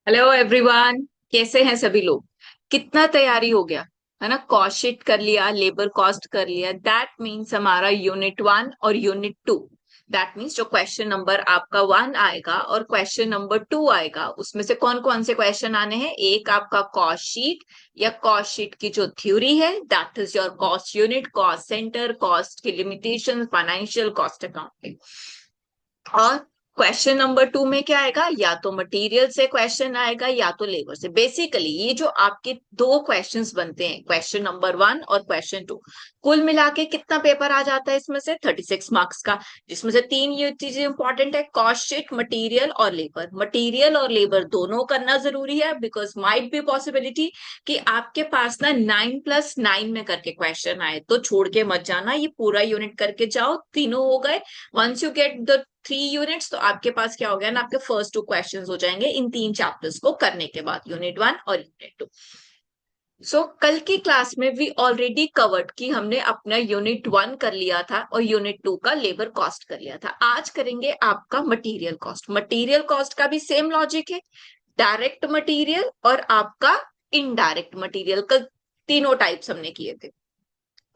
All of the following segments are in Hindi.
Hello everyone. कैसे हैं सभी लोग? कितना तैयारी हो गया है ना। कॉस्ट शीट कर लिया, लेबर कॉस्ट कर लिया। दैट मीन्स हमारा यूनिट वन और यूनिट टू, दैट मीन्स जो क्वेश्चन नंबर आपका वन आएगा और क्वेश्चन नंबर टू आएगा, उसमें से कौन कौन से क्वेश्चन आने हैं? एक आपका कॉस्ट शीट या कॉस्ट शीट की जो थ्योरी है, that is your cost unit, cost centre, cost की लिमिटेशन, फाइनेंशियल कॉस्ट अकाउंटिंग। और क्वेश्चन नंबर टू में क्या आएगा? या तो मटेरियल से क्वेश्चन आएगा या तो लेबर से। बेसिकली ये जो आपके दो क्वेश्चंस बनते हैं, क्वेश्चन नंबर वन और क्वेश्चन टू, कुल मिला के कितना पेपर आ जाता है इसमें से? 36 मार्क्स का, जिसमें से तीन ये चीजें इंपॉर्टेंट है, कॉस्ट शीट, मटेरियल और लेबर। मटेरियल और लेबर दोनों करना जरूरी है, बिकॉज माइट बी पॉसिबिलिटी कि आपके पास ना 9+9 में करके क्वेश्चन आए, तो छोड़ के मत जाना, ये पूरा यूनिट करके जाओ। तीनों हो गए। Once you get the 3 units, तो आपके पास क्या हो गया ना, आपके फर्स्ट टू क्वेश्चंस हो जाएंगे इन तीन चैप्टर्स को करने के बाद, यूनिट वन और यूनिट टू। सो कल की क्लास में वी ऑलरेडी कवर्ड कि हमने अपना यूनिट वन कर लिया था और यूनिट टू का लेबर कॉस्ट कर लिया था। आज करेंगे आपका मटेरियल कॉस्ट। मटेरियल कॉस्ट का भी सेम लॉजिक है, डायरेक्ट मटेरियल और आपका इनडायरेक्ट मटेरियल का। तीनों टाइप्स हमने किए थे।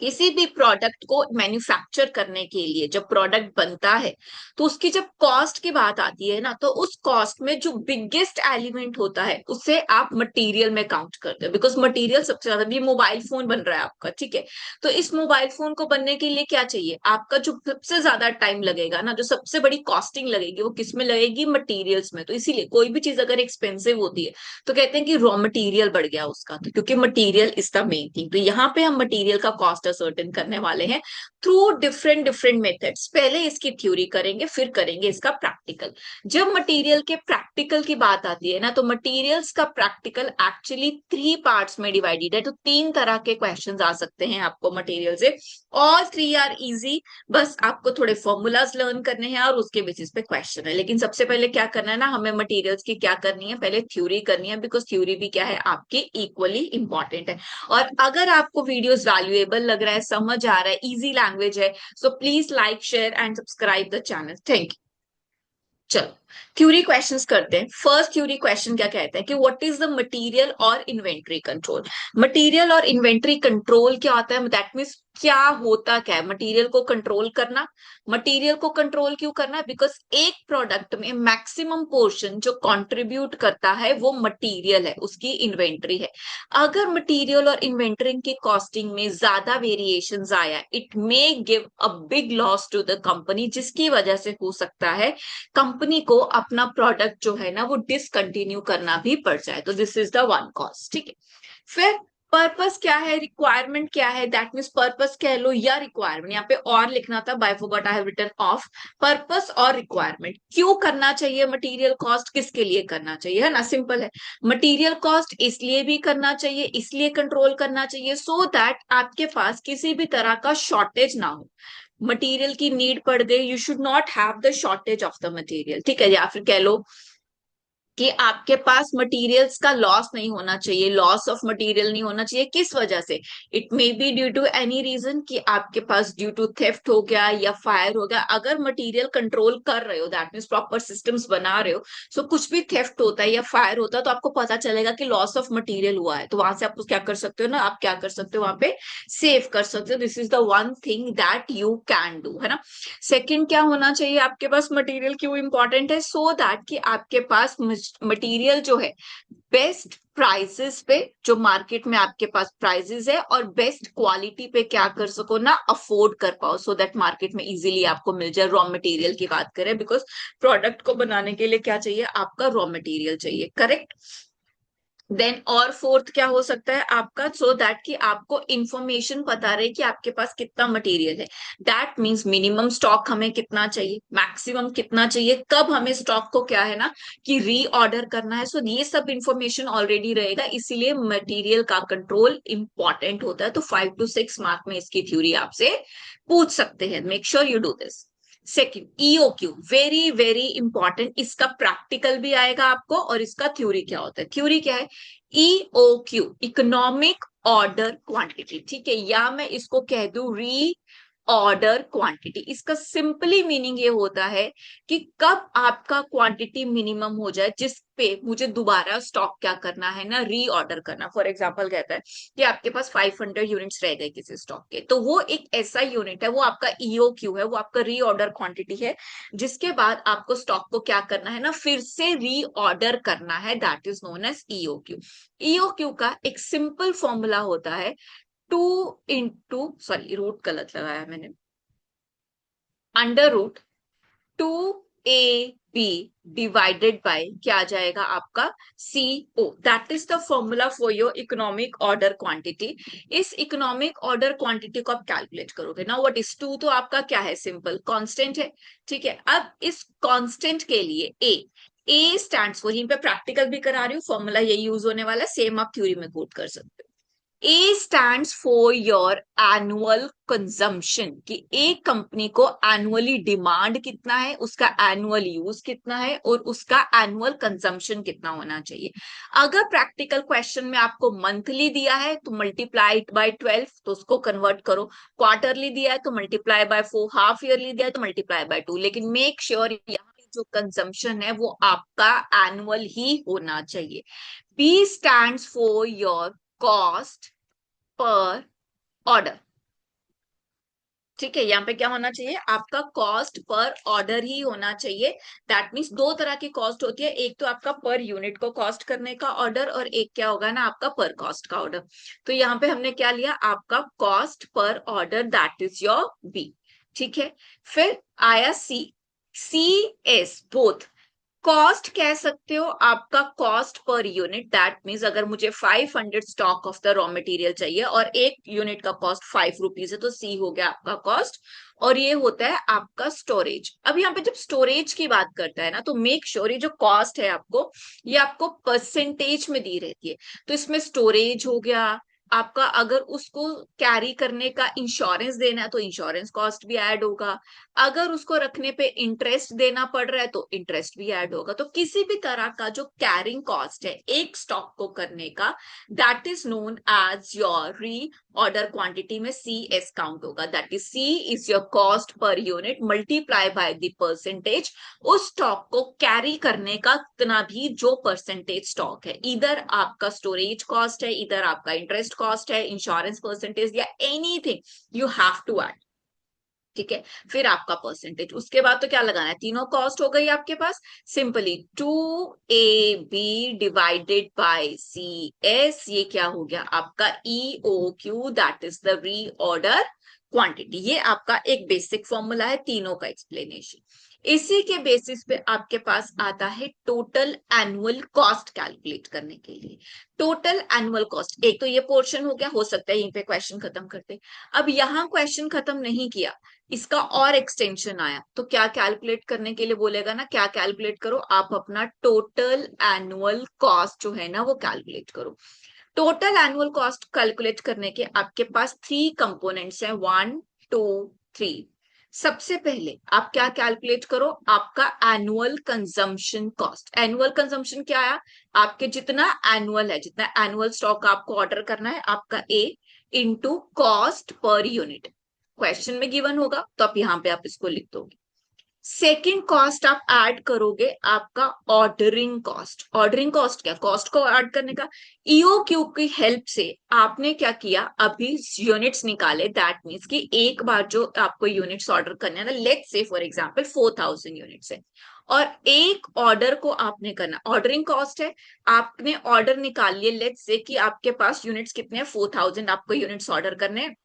किसी भी प्रोडक्ट को मैन्युफैक्चर करने के लिए जब प्रोडक्ट बनता है, तो उसकी जब कॉस्ट की बात आती है ना, तो उस कॉस्ट में जो बिगेस्ट एलिमेंट होता है उसे आप मटेरियल में काउंट करते हो, बिकॉज मटेरियल सबसे ज्यादा। भी मोबाइल फोन बन रहा है आपका, ठीक है, तो इस मोबाइल फोन को बनने के लिए क्या चाहिए? आपका जो सबसे ज्यादा टाइम लगेगा ना, जो सबसे बड़ी कॉस्टिंग लगेगी, वो किस में लगेगी? मटीरियल्स में। तो इसीलिए कोई भी चीज अगर एक्सपेंसिव होती है तो कहते हैं कि रॉ मटेरियल बढ़ गया उसका, तो क्योंकि material is the main thing. तो यहाँ पे हम मटेरियल का कॉस्ट असर्टेन करने वाले हैं थ्रू डिफरेंट डिफरेंट मेथड्स। पहले इसकी थ्योरी करेंगे, फिर करेंगे इसका प्रैक्टिकल। जब मटेरियल के प्रैक्टिकल की बात आती है ना, तो मटेरियल्स का प्रैक्टिकल एक्चुअली 3 पार्ट्स में डिवाइडेड है। तो 3 तरह के क्वेश्चन आ सकते हैं आपको मटेरियल से। All 3 are easy. बस आपको थोड़े फॉर्मूलाज लर्न करने हैं और उसके बेसिस पे क्वेश्चन है। लेकिन सबसे पहले क्या करना है ना, हमें मटेरियल्स की क्या करनी है, पहले थ्योरी करनी है, बिकॉज थ्योरी भी क्या है आपकी, इक्वली इंपॉर्टेंट है। और अगर आपको वीडियोस वैल्यूएबल लग रहा है, समझ आ रहा है, इजी लैंग्वेज है, so please like, share and subscribe the channel. Thank you. चलो थ्योरी क्वेश्चंस करते हैं। फर्स्ट थ्योरी क्वेश्चन क्या कहता है कि व्हाट इज द मटेरियल और इन्वेंट्री कंट्रोल। मटेरियल और इन्वेंट्री कंट्रोल क्या होता है? दैट मीन्स क्या होता क्या है मटेरियल को कंट्रोल करना। मटेरियल को कंट्रोल क्यों करना है? बिकॉज एक प्रोडक्ट में मैक्सिमम पोर्शन जो कंट्रीब्यूट करता है वो मटेरियल है, उसकी इन्वेंट्री है। अगर मटेरियल और इन्वेंट्री की कॉस्टिंग में ज्यादा वेरिएशन आया, it may give a big loss to the company, जिसकी वजह से हो सकता है कंपनी को अपना प्रोडक्ट जो है ना वो डिसकंटिन्यू करना भी पड़ जाए। तो this is the one cost, ठीक है। फिर पर्पस क्या है, रिक्वायरमेंट क्या है, दैट मीन्स पर्पस कह लो या रिक्वायरमेंट। यहाँ पे और लिखना था, by forgot I have written off. Purpose और रिक्वायरमेंट, क्यों करना चाहिए मटेरियल कॉस्ट, किसके लिए करना चाहिए, है ना, सिंपल है। मटेरियल कॉस्ट इसलिए भी करना चाहिए, इसलिए कंट्रोल करना चाहिए, सो दैट आपके पास किसी भी तरह का शॉर्टेज ना हो। मटेरियल की नीड पड़ गई, you should not have the shortage of the material, ठीक है। या फिर कह लो कि आपके पास मटेरियल्स का लॉस नहीं होना चाहिए, लॉस ऑफ मटेरियल नहीं होना चाहिए। किस वजह से? It may be due to any reason, कि आपके पास ड्यू टू थेफ्ट हो गया या फायर हो गया। अगर मटेरियल कंट्रोल कर रहे हो, दैट मीन्स प्रॉपर सिस्टम्स बना रहे हो, सो कुछ भी थेफ्ट होता है या फायर होता है तो आपको पता चलेगा कि लॉस ऑफ मटेरियल हुआ है, तो वहां से आप क्या कर सकते हो ना, आप क्या कर सकते हो, वहां पे सेव कर सकते हो। This is the one thing that you can do, है ना। सेकंड क्या होना चाहिए आपके पास? मटेरियल क्यों इंपॉर्टेंट है? सो दैट कि आपके पास मटेरियल जो है बेस्ट प्राइसेस पे, जो मार्केट में आपके पास प्राइसेस है, और बेस्ट क्वालिटी पे क्या कर सको ना, अफोर्ड कर पाओ, सो दैट मार्केट में इजीली आपको मिल जाए। रॉ मटेरियल की बात करें, बिकॉज प्रोडक्ट को बनाने के लिए क्या चाहिए आपका? रॉ मटेरियल चाहिए, करेक्ट। देन और फोर्थ क्या हो सकता है आपका? सो दैट कि आपको इंफॉर्मेशन पता रहे कि आपके पास कितना मटेरियल है। दैट मीन्स मिनिमम स्टॉक हमें कितना चाहिए, मैक्सिमम कितना चाहिए, कब हमें स्टॉक को क्या है ना कि रीऑर्डर करना है। सो ये सब इंफॉर्मेशन ऑलरेडी रहेगा, इसीलिए मटेरियल का कंट्रोल इंपॉर्टेंट होता है। तो 5 to 6 मार्क में इसकी थ्योरी आपसे पूछ सकते हैं। Make sure you do this. Second, EOQ, very very important. इसका प्रैक्टिकल भी आएगा आपको, और इसका थ्योरी क्या होता है। थ्योरी क्या है? ईओक्यू, इकोनॉमिक ऑर्डर क्वांटिटी, ठीक है, या मैं इसको कह दूं री ऑर्डर क्वांटिटी। इसका सिंपली मीनिंग ये होता है कि कब आपका क्वांटिटी मिनिमम हो जाए जिस पे मुझे दोबारा स्टॉक क्या करना है ना, रीऑर्डर करना। फॉर एग्जांपल कहता है कि आपके पास 500 यूनिट्स रह गए किसी स्टॉक के, तो वो एक ऐसा यूनिट है, वो आपका ईओक्यू है, वो आपका रीऑर्डर क्वांटिटी है, जिसके बाद आपको स्टॉक को क्या करना है ना, फिर से रीऑर्डर करना है। That is known as EOQ. EOQ का एक सिंपल फॉर्मूला होता है 2 सॉरी रूट गलत लगाया मैंने, under root 2ab divided bye क्या आ जाएगा आपका CO। That is the formula for your economic order quantity. इस इकोनॉमिक ऑर्डर क्वांटिटी को आप कैलकुलेट करोगे ना, व्हाट इज 2 तो आपका क्या है, सिंपल कांस्टेंट है। ठीक है, अब इस कांस्टेंट के लिए ए स्टैंड्स फॉर, यहीं पे प्रैक्टिकल भी करा रही हूँ, फॉर्मूला यही यूज होने वाला है, सेम आप थ्योरी में कोट कर सकते हो। A stands for your annual consumption, कि एक कंपनी को एनुअली डिमांड कितना है, उसका एनुअल यूज कितना है, और उसका एनुअल कंजम्पशन कितना होना चाहिए। अगर प्रैक्टिकल क्वेश्चन में आपको मंथली दिया है तो मल्टीप्लाई बाय 12, तो उसको कन्वर्ट करो। क्वार्टरली दिया है तो मल्टीप्लाई बाय 4, हाफ ईयरली दिया है तो मल्टीप्लाई बाय 2। लेकिन मेक श्योर यहाँ जो कंजम्पशन है वो आपका एनुअल ही होना चाहिए। B stands for your cost पर ऑर्डर। ठीक है, यहाँ पे क्या होना चाहिए, आपका कॉस्ट पर ऑर्डर ही होना चाहिए। दैट मीन्स दो तरह की कॉस्ट होती है, एक तो आपका पर यूनिट को कॉस्ट करने का ऑर्डर, और एक क्या होगा ना आपका पर कॉस्ट का ऑर्डर। तो यहाँ पे हमने क्या लिया, आपका cost per order, that is your B. ठीक है, फिर आया CS बोथ। कॉस्ट कह सकते हो आपका cost per unit, that means अगर मुझे 500 stock of the raw material चाहिए और एक यूनिट का कॉस्ट 5 रुपीज है, तो सी हो गया आपका कॉस्ट। और ये होता है आपका स्टोरेज। अब यहाँ पे जब स्टोरेज की बात करता है ना, तो मेक श्योर ये जो कॉस्ट है आपको, ये आपको परसेंटेज में दी रहती है। तो इसमें स्टोरेज हो गया आपका, अगर उसको कैरी करने का इंश्योरेंस देना है तो इंश्योरेंस कॉस्ट भी ऐड होगा, अगर उसको रखने पे इंटरेस्ट देना पड़ रहा है तो इंटरेस्ट भी ऐड होगा। तो किसी भी तरह का जो कैरिंग कॉस्ट है एक स्टॉक को करने का, that is known as your reorder quantity में CS काउंट होगा। That is C is your cost per unit multiply by the percentage. उस स्टॉक को कैरी करने का कितना भी जो परसेंटेज स्टॉक है, इधर आपका स्टोरेज कॉस्ट है, इधर आपका इंटरेस्ट कॉस्ट है, इंश्योरेंस परसेंटेज या anything you have to add. ठीक है, फिर आपका परसेंटेज, उसके बाद तो क्या लगाना है, तीनों कॉस्ट हो गई आपके पास, simply 2AB divided by CS, ये क्या हो गया आपका EOQ, that is the reorder quantity. ये आपका एक बेसिक फॉर्मूला है, तीनों का एक्सप्लेनेशन। इसी के बेसिस पे आपके पास आता है टोटल एनुअल कॉस्ट कैलकुलेट करने के लिए। टोटल एनुअल कॉस्ट, एक तो ये पोर्शन हो गया, हो सकता है यहीं पे क्वेश्चन खत्म करते। अब यहाँ क्वेश्चन खत्म नहीं किया, इसका और एक्सटेंशन आया, तो क्या कैलकुलेट करने के लिए बोलेगा ना, क्या कैलकुलेट करो, आप अपना टोटल एनुअल कॉस्ट जो है ना वो कैलकुलेट करो। टोटल एनुअल कॉस्ट कैलकुलेट करने के आपके पास 3 कंपोनेंट्स हैं, 1 2 3। सबसे पहले आप क्या कैलकुलेट करो, आपका annual consumption cost. Annual consumption क्या आया, आपके जितना एनुअल है, जितना एनुअल स्टॉक आपको ऑर्डर करना है, आपका A into cost per unit. Question में गिवन होगा तो आप यहाँ पे आप इसको लिख दोगे। सेकेंड कॉस्ट आप ऐड करोगे आपका ऑर्डरिंग कॉस्ट। ऑर्डरिंग कॉस्ट क्या, कॉस्ट को ऐड करने का। EOQ की हेल्प से आपने क्या किया, अभी यूनिट्स निकाले, दैट मीन्स कि एक बार जो आपको यूनिट्स ऑर्डर करने हैं ना, let's say for example 4000 units है, और एक ऑर्डर को आपने करना, ऑर्डरिंग कॉस्ट है, आपने ऑर्डर निकाल लिए, लेट्स से कि आपके पास यूनिट्स कितने हैं, 4000 आपको यूनिट्स ऑर्डर करने हैं,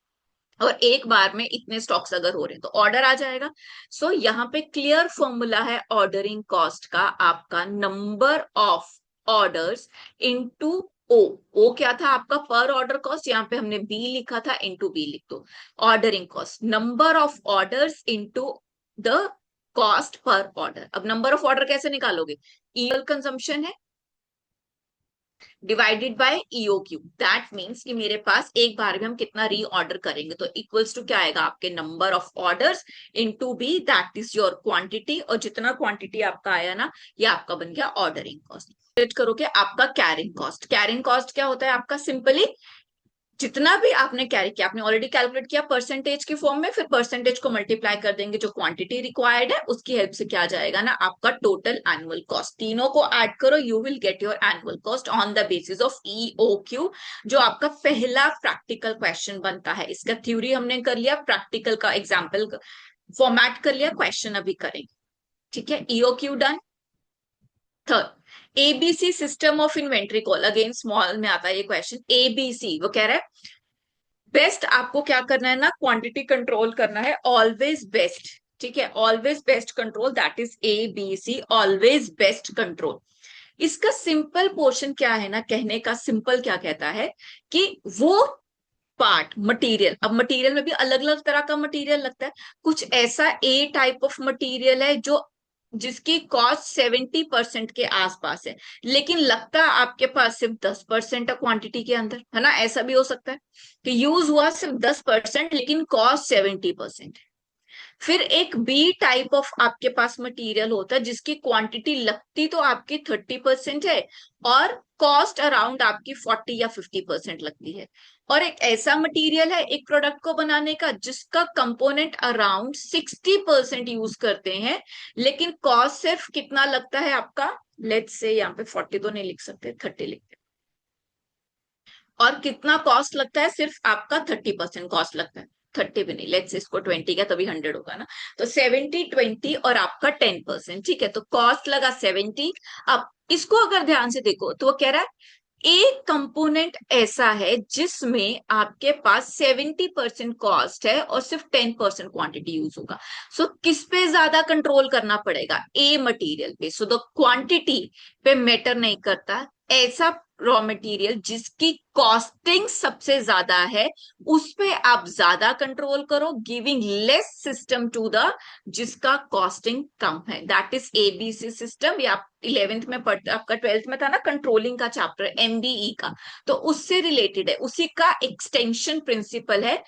और एक बार में इतने स्टॉक्स अगर हो रहे हैं तो ऑर्डर आ जाएगा। सो यहाँ पे क्लियर फॉर्मूला है ऑर्डरिंग कॉस्ट का, आपका नंबर ऑफ ऑर्डर्स इनटू ओ। ओ क्या था आपका, पर ऑर्डर कॉस्ट, यहाँ पे हमने बी लिखा था, इनटू बी लिख दो। Ordering cost number of orders into the cost per order. अब नंबर ऑफ ऑर्डर कैसे निकालोगे, ईयल कंजम्पशन है divided by EOQ, that means कि मेरे पास एक बार में हम कितना री ऑर्डर करेंगे, तो इक्वल्स टू क्या आएगा, आपके number of orders into be, that is your quantity, और जितना क्वांटिटी आपका आया ना, ये आपका बन गया ऑर्डरिंग कॉस्ट। करोगे आपका कैरिंग कॉस्ट। कैरिंग कॉस्ट क्या होता है आपका, सिंपली जितना भी आपने कैरी किया, आपने ऑलरेडी कैलकुलेट किया परसेंटेज की फॉर्म में, फिर परसेंटेज को मल्टीप्लाई कर देंगे जो क्वांटिटी रिक्वायर्ड है उसकी हेल्प से, क्या आ जाएगा ना आपका टोटल एनुअल कॉस्ट। तीनों को ऐड करो, you will get your annual cost on the basis of EOQ, जो आपका पहला प्रैक्टिकल क्वेश्चन बनता है। इसका थ्योरी हमने कर लिया, प्रैक्टिकल का एग्जाम्पल फॉर्मेट कर लिया, क्वेश्चन अभी करेंगे। ठीक है, EOQ done. Third, ABC system of inventory call, again small में आता है ये क्वेश्चन। ABC वो कह रहा है बेस्ट, आपको क्या करना है ना, क्वांटिटी कंट्रोल करना है, ऑलवेज बेस्ट। ठीक है, always best control, that is ABC, always best control. इसका सिंपल पोर्शन क्या है ना, कहने का सिंपल क्या कहता है कि वो पार्ट मटेरियल, अब मटेरियल में भी अलग अलग तरह का मटेरियल लगता है। कुछ ऐसा ए टाइप ऑफ मटेरियल है जो जिसकी कॉस्ट 70% के आसपास है, लेकिन लगता है आपके पास सिर्फ 10% है क्वांटिटी के अंदर, है ना, ऐसा भी हो सकता है कि यूज हुआ सिर्फ 10% लेकिन कॉस्ट 70%। फिर एक बी टाइप ऑफ आपके पास मटेरियल होता है जिसकी क्वांटिटी लगती तो आपकी 30% है और कॉस्ट अराउंड आपकी 40 या 50% लगती है। और एक ऐसा मटेरियल है एक प्रोडक्ट को बनाने का जिसका कंपोनेंट अराउंड 60% यूज करते हैं, लेकिन कॉस्ट सिर्फ कितना लगता है आपका, लेट्स से यहाँ पे 40 तो नहीं लिख सकते, 30 लिखते हैं। और कितना कॉस्ट लगता है, सिर्फ आपका 30% कॉस्ट लगता है। 30 भी नहीं, लेट्स इसको 20 का, तभी 100 होगा ना। तो 70, 20 और आपका 10%। ठीक है, तो कॉस्ट लगा 70। अब इसको अगर ध्यान से देखो तो वो कह रहा है एक कंपोनेंट ऐसा है जिसमें आपके पास 70% कॉस्ट है और सिर्फ 10% क्वांटिटी यूज होगा। सो किस पे ज्यादा कंट्रोल करना पड़ेगा, ए मटेरियल पे। सो द क्वांटिटी पे मैटर नहीं करता, ऐसा रॉ मटेरियल जिसकी कॉस्टिंग सबसे ज्यादा है उस पे आप ज्यादा कंट्रोल करो, giving less system to the जिसका कॉस्टिंग कम है। That is ABC system. या आप 11th में पढ़ते, आपका 12th में था ना कंट्रोलिंग का चैप्टर, MBE का, तो उससे रिलेटेड है, उसी का एक्सटेंशन प्रिंसिपल है।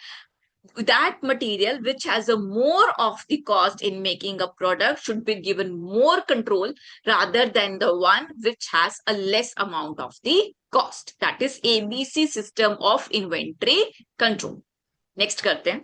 That material which has a more of the cost in making a product should be given more control rather than the one which has a less amount of the cost. That is ABC system of inventory control. Next करते हैं,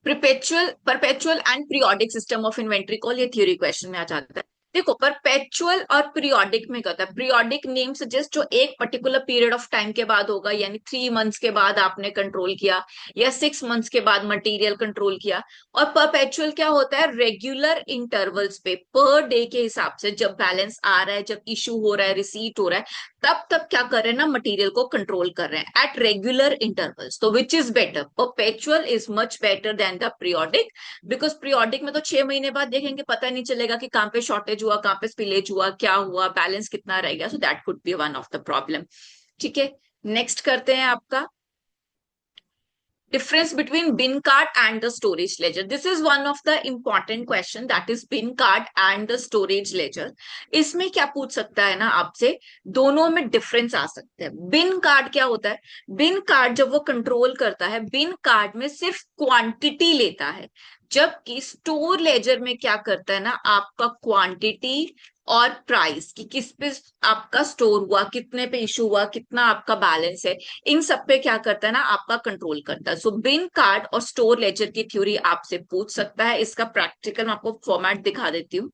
perpetual and periodic system of inventory call, ये थ्योरी क्वेश्चन में आ जाता है। देखो, परपेचुअल और पीरियोडिक में क्या होता है, पीरियोडिक नेम सजेस्ट जो एक पर्टिकुलर पीरियड ऑफ टाइम के बाद होगा, यानी 3 मंथ्स के बाद आपने कंट्रोल किया या 6 मंथ्स के बाद मटेरियल कंट्रोल किया। और परपेचुअल क्या होता है, रेगुलर इंटरवल्स पे पर डे के हिसाब से जब बैलेंस आ रहा है, जब इशू हो रहा है, रिसीट हो रहा है, तब तब क्या कर रहे हैं ना, मटेरियल को कंट्रोल कर रहे हैं एट रेगुलर इंटरवल्स। तो which is better, perpetual is much better than the periodic, because periodic में तो 6 महीने बाद देखेंगे, पता नहीं चलेगा कि कहाँ पे शॉर्टेज हुआ, कहाँ पे स्पिलेज हुआ, क्या हुआ, बैलेंस कितना रह गया। So that could be one of the problem. ठीक है, नेक्स्ट करते हैं आपका difference between bin card and the storage ledger. This is one of the important question, that is bin card and the storage ledger. इसमें क्या पूछ सकता है ना आपसे, दोनों में डिफरेंस आ सकता है। बिन कार्ड क्या होता है, बिन कार्ड जब वो कंट्रोल करता है, बिन कार्ड में सिर्फ क्वांटिटी लेता है, जबकि स्टोर लेजर में क्या करता है ना, आपका क्वांटिटी और प्राइस की किस पे आपका स्टोर हुआ, कितने पे इशू हुआ, कितना आपका बैलेंस है, इन सब पे क्या करता है ना आपका कंट्रोल करता है। सो बिन कार्ड और स्टोर लेजर की थ्योरी आपसे पूछ सकता है। इसका प्रैक्टिकल मैं आपको फॉर्मेट दिखा देती हूँ,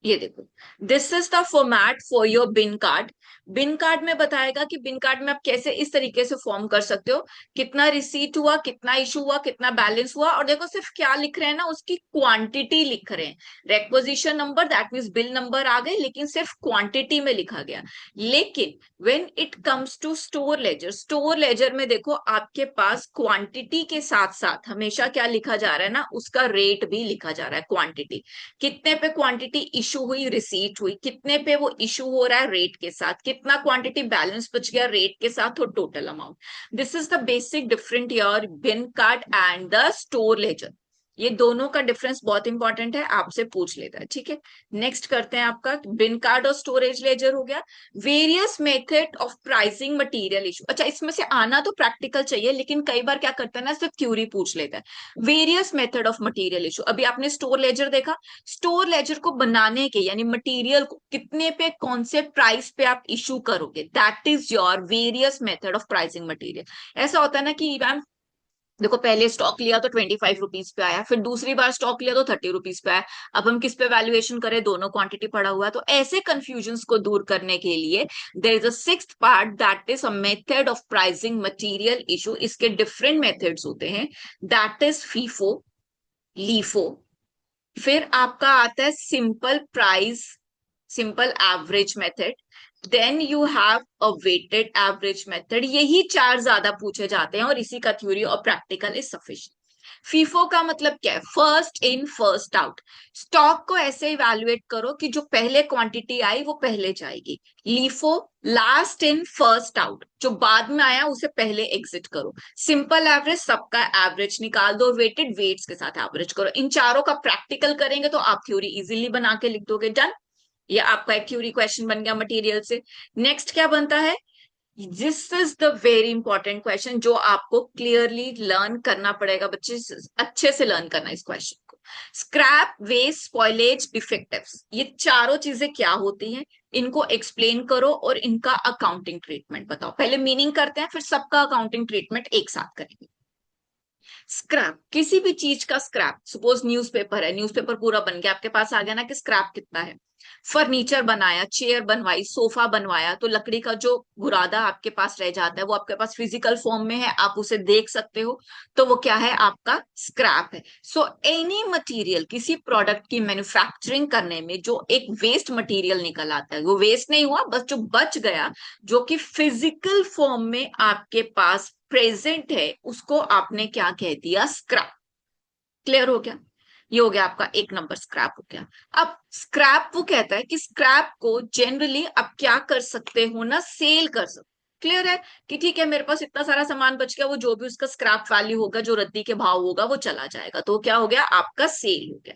ये देखो, this is the format for your bin card. Bin card में बताएगा कि बिन कार्ड में आप कैसे इस तरीके से फॉर्म कर सकते हो, कितना रिसीट हुआ, कितना इशू हुआ, कितना बैलेंस हुआ, और देखो सिर्फ क्या लिख रहे हैं ना, उसकी क्वांटिटी लिख रहे हैं। Requisition number that means bill number आ गए, लेकिन सिर्फ क्वांटिटी में लिखा गया। लेकिन when it comes to store ledger, store ledger में देखो आपके पास क्वांटिटी के साथ साथ हमेशा क्या लिखा जा रहा है ना, उसका रेट भी लिखा जा रहा है। क्वांटिटी कितने पे क्वांटिटी इशू हुई, रिसीट हुई, कितने पे वो इशू हो रहा है रेट के साथ, कितना क्वांटिटी बैलेंस बच गया रेट के साथ, और total amount. This is the basic different your bin card and the store ledger. ये दोनों का डिफरेंस बहुत इंपॉर्टेंट है, आपसे पूछ लेता है, ठीक है। नेक्स्ट करते हैं आपका बिन कार्ड और स्टोरेज लेजर हो गया। Various method of pricing material issue, अच्छा इसमें से आना तो प्रैक्टिकल चाहिए, लेकिन कई बार क्या करता है ना, सिर्फ थ्योरी पूछ लेता है। Various method of material issue, अभी आपने स्टोर लेजर देखा, स्टोर लेजर को बनाने के यानी मटेरियल को कितने पे कौन से प्राइस पे आप इशू करोगे, that is your various method of pricing material. ऐसा होता है ना कि मैम देखो पहले स्टॉक लिया तो 25 रुपीज पे आया, फिर दूसरी बार स्टॉक लिया तो 30 रुपीज पे आया, अब हम किस पे वैल्यूएशन करें, दोनों क्वांटिटी पड़ा हुआ है। तो ऐसे कंफ्यूजन्स को दूर करने के लिए there is a sixth part that is a method of pricing material issue. इसके डिफरेंट मेथड्स होते हैं, दैट इज फीफो, लीफो, फिर आपका आता है simple price, simple average method, then you have a weighted average method. यही चार ज्यादा पूछे जाते हैं और इसी का थ्योरी और प्रैक्टिकल इज सफिशिएंट। फीफो का मतलब क्या है, first in first out. Stock को ऐसे इवेल्युएट करो कि जो पहले क्वांटिटी आई वो पहले जाएगी। LIFO, last in first out, जो बाद में आया उसे पहले एग्जिट करो। सिंपल एवरेज, सबका एवरेज निकाल दो, वेटेड वेट्स के साथ एवरेज करो। इन चारों का प्रैक्टिकल करेंगे तो आप थ्योरी इजीली बना के लिख दोगे, डन। ये आपका एक थ्योरी क्वेश्चन बन गया मटेरियल से। नेक्स्ट क्या बनता है, this is the very important question जो आपको क्लियरली लर्न करना पड़ेगा बच्चे, अच्छे से लर्न करना इस क्वेश्चन को। स्क्रैप, वेस्ट, स्पॉइलेज, डिफेक्टिव्स, ये चारों चीजें क्या होती हैं, इनको एक्सप्लेन करो और इनका अकाउंटिंग ट्रीटमेंट बताओ। पहले मीनिंग करते हैं, फिर सबका अकाउंटिंग ट्रीटमेंट एक साथ करेंगे। स्क्रैप, किसी भी चीज का स्क्रैप, सपोज न्यूज़पेपर है, न्यूज़पेपर पूरा बन गया, आपके पास आ गया ना कि स्क्रैप कितना है। फर्नीचर बनाया, चेयर बनवाई, सोफा बनवाया, तो लकड़ी का जो बुरादा आपके पास रह जाता है वो आपके पास फिजिकल फॉर्म में है, आप उसे देख सकते हो, तो वो क्या है, आपका स्क्रैप है। सो एनी मटेरियल, किसी प्रोडक्ट की मैन्युफैक्चरिंग करने में जो एक वेस्ट मटेरियल निकल आता है, वो वेस्ट नहीं हुआ, बस जो बच गया, जो कि फिजिकल फॉर्म में आपके पास प्रेजेंट है, उसको आपने क्या कह दिया, स्क्रैप। क्लियर हो गया, ये हो गया आपका एक नंबर स्क्रैप हो गया। अब स्क्रैप वो कहता है कि स्क्रैप को जनरली आप क्या कर सकते हो ना, सेल कर सकते। क्लियर है कि ठीक है, मेरे पास इतना सारा सामान बच गया, वो जो भी उसका स्क्रैप वैल्यू होगा, जो रद्दी के भाव होगा, वो चला जाएगा, तो क्या हो गया, आपका सेल हो गया।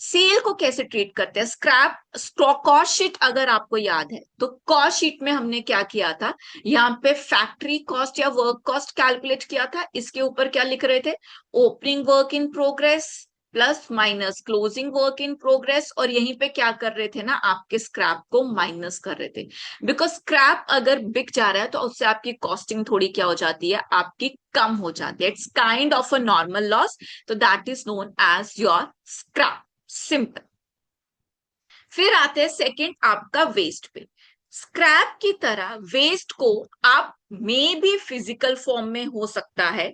सेल को कैसे ट्रीट करते हैं, स्क्रैप स्टॉक कॉस्ट शीट अगर आपको याद है तो कॉस्ट शीट में हमने क्या किया था, यहाँ पे फैक्ट्री कॉस्ट या वर्क कॉस्ट कैलकुलेट किया था। इसके ऊपर क्या लिख रहे थे, opening work in progress plus minus closing work in progress, और यहीं पे क्या कर रहे थे ना, आपके स्क्रैप को माइनस कर रहे थे। बिकॉज स्क्रैप अगर बिक जा रहा है तो उससे आपकी कॉस्टिंग थोड़ी क्या हो जाती है, आपकी कम हो जाती है, it's kind of a normal loss, तो that is known as your scrap, simple. फिर आते हैं सेकंड आपका वेस्ट पे। स्क्रैप की तरह वेस्ट को आप में भी फिजिकल फॉर्म में हो सकता है,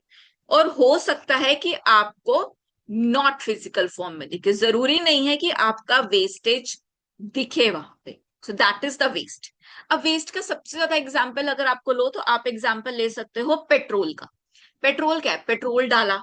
और हो सकता है कि आपको नॉट फिजिकल फॉर्म में दिखे, जरूरी नहीं है कि आपका वेस्टेज दिखे वहां पे। So that is the waste. अब वेस्ट का सबसे ज्यादा एग्जाम्पल अगर आपको लो तो आप एग्जाम्पल ले सकते हो पेट्रोल का। पेट्रोल क्या है, पेट्रोल डाला,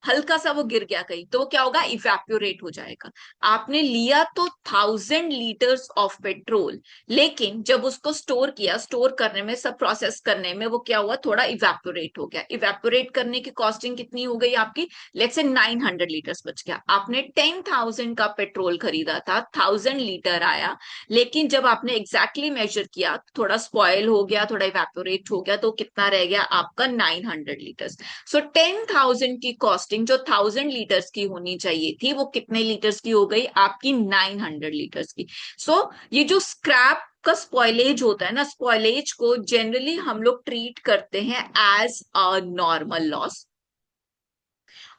हल्का सा वो गिर गया कहीं, तो क्या होगा, इवेपोरेट हो जाएगा। आपने लिया तो 1000 लीटर्स ऑफ पेट्रोल, लेकिन जब उसको स्टोर किया, स्टोर करने में, सब प्रोसेस करने में वो क्या हुआ, थोड़ा इवेपोरेट हो गया। इवेपोरेट करने की कॉस्टिंग कितनी हो गई आपकी, लेट्स से 900 लीटर्स बच गया। आपने 10,000 का पेट्रोल खरीदा था, 1000 लीटर आया, लेकिन जब आपने एग्जैक्टली मेजर किया, थोड़ा स्पॉयल हो गया, थोड़ा इवेपोरेट हो गया, तो कितना रह गया आपका 900 लीटर्स। सो 10,000 की कॉस्टिंग जो 1000 लीटर्स की होनी चाहिए थी, वो कितने लीटर्स की हो गई, आपकी 900 लीटर्स की। सो ये जो स्क्रैप का स्पॉइलेज होता है ना, स्पॉइलेज को जनरली हम लोग ट्रीट करते हैं एज अ नॉर्मल लॉस,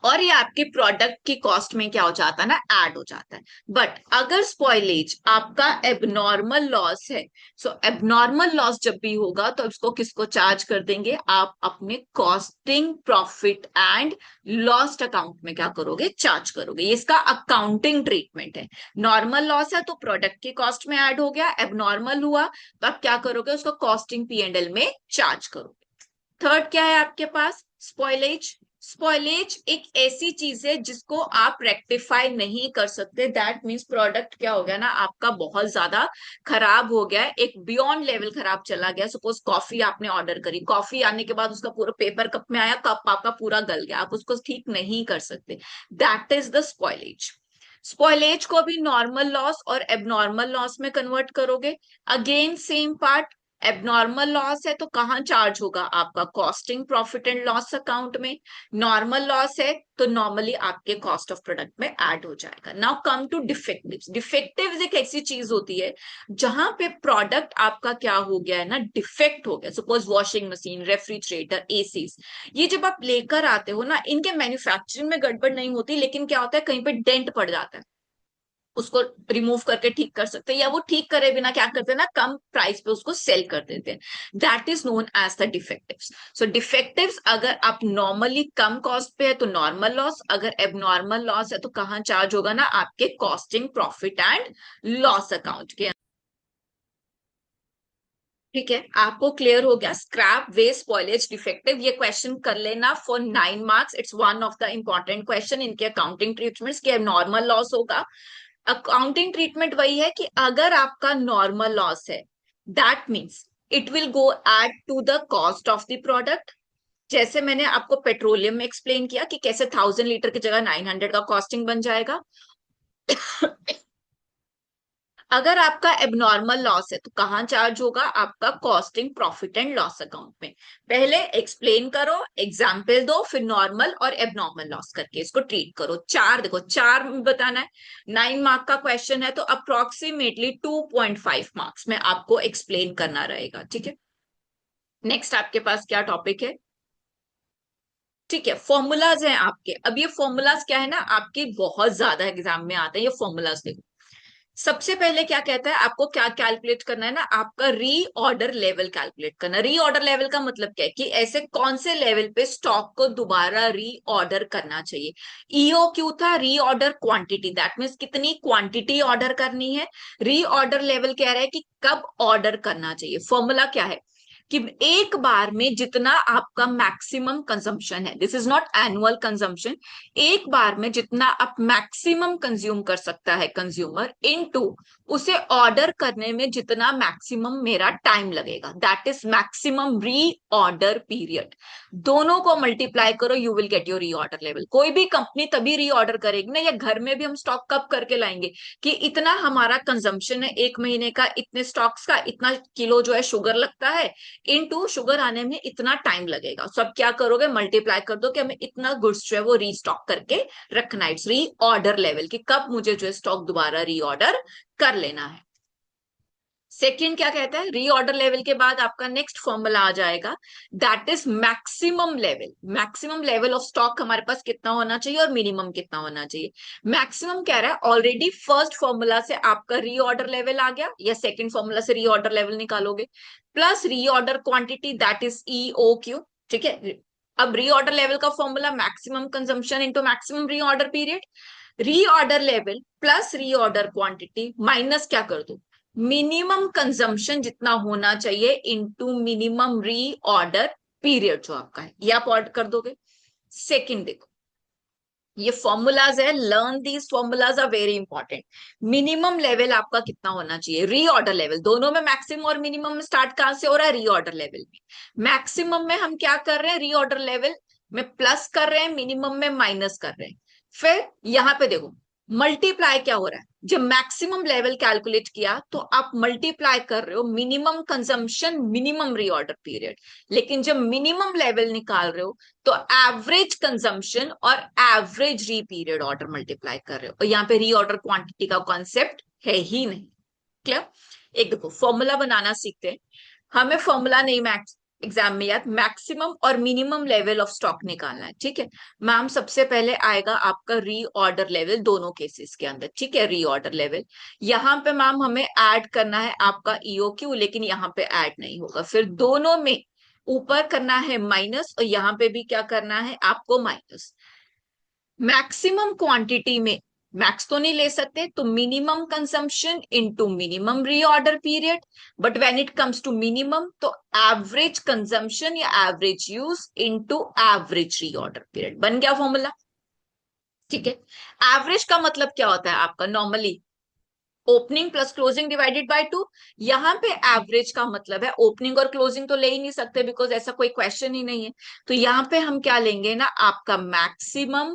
और ये आपके प्रोडक्ट की कॉस्ट में क्या हो जाता है ना, ऐड हो जाता है। बट अगर स्पॉइलेज आपका एबनॉर्मल लॉस है, सो एबनॉर्मल लॉस जब भी होगा तो इसको किसको चार्ज कर देंगे, आप अपने costing profit and lost account में क्या करोगे, चार्ज करोगे। ये इसका अकाउंटिंग ट्रीटमेंट है। नॉर्मल लॉस है तो प्रोडक्ट की कॉस्ट में ऐड हो गया, एबनॉर्मल हुआ तो आप क्या करोगे, उसको कॉस्टिंग P&L में चार्ज करोगे। थर्ड क्या है आपके पास, स्पॉइलेज। स्पॉइलेज एक ऐसी चीज है जिसको आप रेक्टिफाई नहीं कर सकते। दैट मीन्स प्रोडक्ट क्या हो गया ना, आपका बहुत ज्यादा खराब हो गया है, एक बियॉन्ड लेवल खराब चला गया। सपोज कॉफी आपने ऑर्डर करी, कॉफी आने के बाद उसका पूरा पेपर कप में आया, कप आपका पूरा गल गया, आप उसको ठीक नहीं कर सकते। That is the spoilage. Spoilage को भी नॉर्मल लॉस और एबनॉर्मल लॉस में कन्वर्ट करोगे, again same part. Abnormal loss है तो कहाँ चार्ज होगा, आपका costing profit and loss account में। नॉर्मल लॉस है तो नॉर्मली आपके कॉस्ट ऑफ प्रोडक्ट में ऐड हो जाएगा। Now come to डिफेक्टिव्स। डिफेक्टिव्स एक ऐसी चीज होती है जहां पे प्रोडक्ट आपका क्या हो गया है ना, डिफेक्ट हो गया। Suppose washing machine, refrigerator, ACs, ये जब आप लेकर आते हो ना, इनके मैन्युफैक्चरिंग में गड़बड़ नहीं होती, लेकिन क्या होता है कहीं पे डेंट पड़ जाता है, उसको रिमूव करके ठीक कर सकते हैं, या वो ठीक करे बिना क्या करते हैं ना, कम प्राइस पे उसको सेल कर देते हैं। That is known as the defectives. So defectives अगर आप नॉर्मली कम कॉस्ट पे है तो नॉर्मल लॉस, अगर एबनॉर्मल लॉस है तो कहाँ चार्ज होगा ना, आपके costing profit and loss account के। ठीक है, आपको क्लियर हो गया। स्क्रैप, वेस्ट, स्पॉइलेज, डिफेक्टिव, ये क्वेश्चन कर लेना for 9 marks. Its one of the important question इनके अकाउंटिंग ट्रीटमेंट्स के। नॉर्मल लॉस होगा, अकाउंटिंग ट्रीटमेंट वही है कि अगर आपका नॉर्मल लॉस है, that means it will go add to the cost of the product. जैसे मैंने आपको पेट्रोलियम में एक्सप्लेन किया कि कैसे 1000 लीटर की जगह 900 का कॉस्टिंग बन जाएगा। अगर आपका एबनॉर्मल लॉस है तो कहाँ चार्ज होगा, आपका costing profit and loss account में। पहले एक्सप्लेन करो, एग्जाम्पल दो, फिर नॉर्मल और एबनॉर्मल लॉस करके इसको ट्रीट करो। चार देखो, चार बताना है। 9 मार्क का क्वेश्चन है तो अप्रोक्सीमेटली 2.5 मार्क्स में आपको एक्सप्लेन करना रहेगा। ठीक है, नेक्स्ट आपके पास क्या टॉपिक है? ठीक है, फॉर्मूलाज हैं आपके। अब ये फॉर्मूलाज क्या है ना, आपके बहुत ज्यादा एग्जाम में आते हैं ये फॉर्मूलाज। देखो, सबसे पहले क्या कहता है, आपको क्या कैलकुलेट करना है ना, आपका रीऑर्डर लेवल कैलकुलेट करना। रीऑर्डर लेवल का मतलब क्या है कि ऐसे कौन से लेवल पे स्टॉक को दोबारा रीऑर्डर करना चाहिए। ईओक्यू था रीऑर्डर क्वांटिटी, दैट मीन्स कितनी क्वांटिटी ऑर्डर करनी है। रीऑर्डर लेवल कह रहा है कि कब ऑर्डर करना चाहिए। फॉर्मूला क्या है कि एक बार में जितना आपका मैक्सिमम कंजम्पशन है, this is not annual consumption, एक बार में जितना आप मैक्सिमम कंज्यूम कर सकता है कंज्यूमर, इनटू उसे ऑर्डर करने में जितना मैक्सिमम मेरा टाइम लगेगा, दैट इज मैक्सिमम री ऑर्डर पीरियड। दोनों को मल्टीप्लाई करो, यू विल गेट योर री ऑर्डर लेवल। कोई भी कंपनी तभी री ऑर्डर करेगी ना, या घर में भी हम स्टॉक कब करके लाएंगे कि इतना हमारा कंजम्पशन है एक महीने का, इतने स्टॉक्स का इतना किलो जो है शुगर लगता है, इनटू शुगर आने में इतना टाइम लगेगा। सब क्या करोगे, मल्टीप्लाई कर दो कि हमें इतना गुड्स जो है वो रीस्टॉक करके रखना है। इट्स री ऑर्डर लेवल कि कब मुझे जो है स्टॉक दोबारा रीऑर्डर कर लेना है। सेकंड क्या कहता है, रीऑर्डर लेवल के बाद आपका नेक्स्ट फॉर्मूला आ जाएगा, that is maximum level. Maximum level of stock हमारे पास कितना होना चाहिए और मिनिमम कितना होना चाहिए। मैक्सिमम कह रहा है ऑलरेडी फर्स्ट फॉर्मूला से आपका रीऑर्डर लेवल आ गया, या सेकंड फॉर्मूला से रीऑर्डर लेवल निकालोगे, plus reorder quantity that is EOQ. ठीक है, अब रीऑर्डर लेवल का formula maximum consumption into maximum reorder period. Reorder level plus reorder quantity minus क्या कर दो, मिनिमम कंजम्पशन जितना होना चाहिए इनटू मिनिमम रीऑर्डर पीरियड जो आपका है, ये आप ऑर्डर कर दोगे। सेकंड देखो, ये फॉर्मूलाज है, learn these formulas are very important. Minimum level आपका कितना होना चाहिए, रीऑर्डर लेवल, दोनों में मैक्सिमम और मिनिमम स्टार्ट कहां से हो रहा है, रीऑर्डर लेवल में। मैक्सिमम में हम क्या कर रहे हैं, रीऑर्डर लेवल में प्लस कर रहे हैं, मिनिमम में माइनस कर रहे हैं। फिर यहां पे देखो, मल्टीप्लाई क्या हो रहा है, जब मैक्सिमम लेवल कैलकुलेट किया तो आप मल्टीप्लाई कर रहे हो minimum consumption minimum reorder period, लेकिन जब मिनिमम लेवल निकाल रहे हो तो एवरेज कंजम्पशन और एवरेज री पीरियड ऑर्डर मल्टीप्लाई कर रहे हो, और यहाँ पे रीऑर्डर क्वांटिटी का कॉन्सेप्ट है ही नहीं। क्लियर? एक देखो, फॉर्मूला बनाना सीखते हैं। हमें फॉर्मूला नहीं मैक्स एग्जाम में याद, मैक्सिमम और मिनिमम लेवल ऑफ स्टॉक निकालना है। ठीक है मैम, सबसे पहले आएगा आपका री ऑर्डर लेवल दोनों केसेस के अंदर। ठीक है, री ऑर्डर लेवल यहाँ पे मैम हमें ऐड करना है आपका ईओक्यू, लेकिन यहाँ पे ऐड नहीं होगा। फिर दोनों में ऊपर करना है माइनस, और यहाँ पे भी क्या करना है आपको माइनस। मैक्सिमम क्वांटिटी में मैक्स तो नहीं ले सकते, तो minimum consumption into minimum reorder period, but when it comes to minimum तो एवरेज कंजम्पशन या average use into average reorder period बन गया फॉर्मूला। ठीक है, एवरेज का मतलब क्या होता है आपका, normally opening plus closing divided by 2। यहाँ पे एवरेज का मतलब है, ओपनिंग और क्लोजिंग तो ले ही नहीं सकते बिकॉज ऐसा कोई क्वेश्चन ही नहीं है, तो यहाँ पे हम क्या लेंगे ना, आपका maximum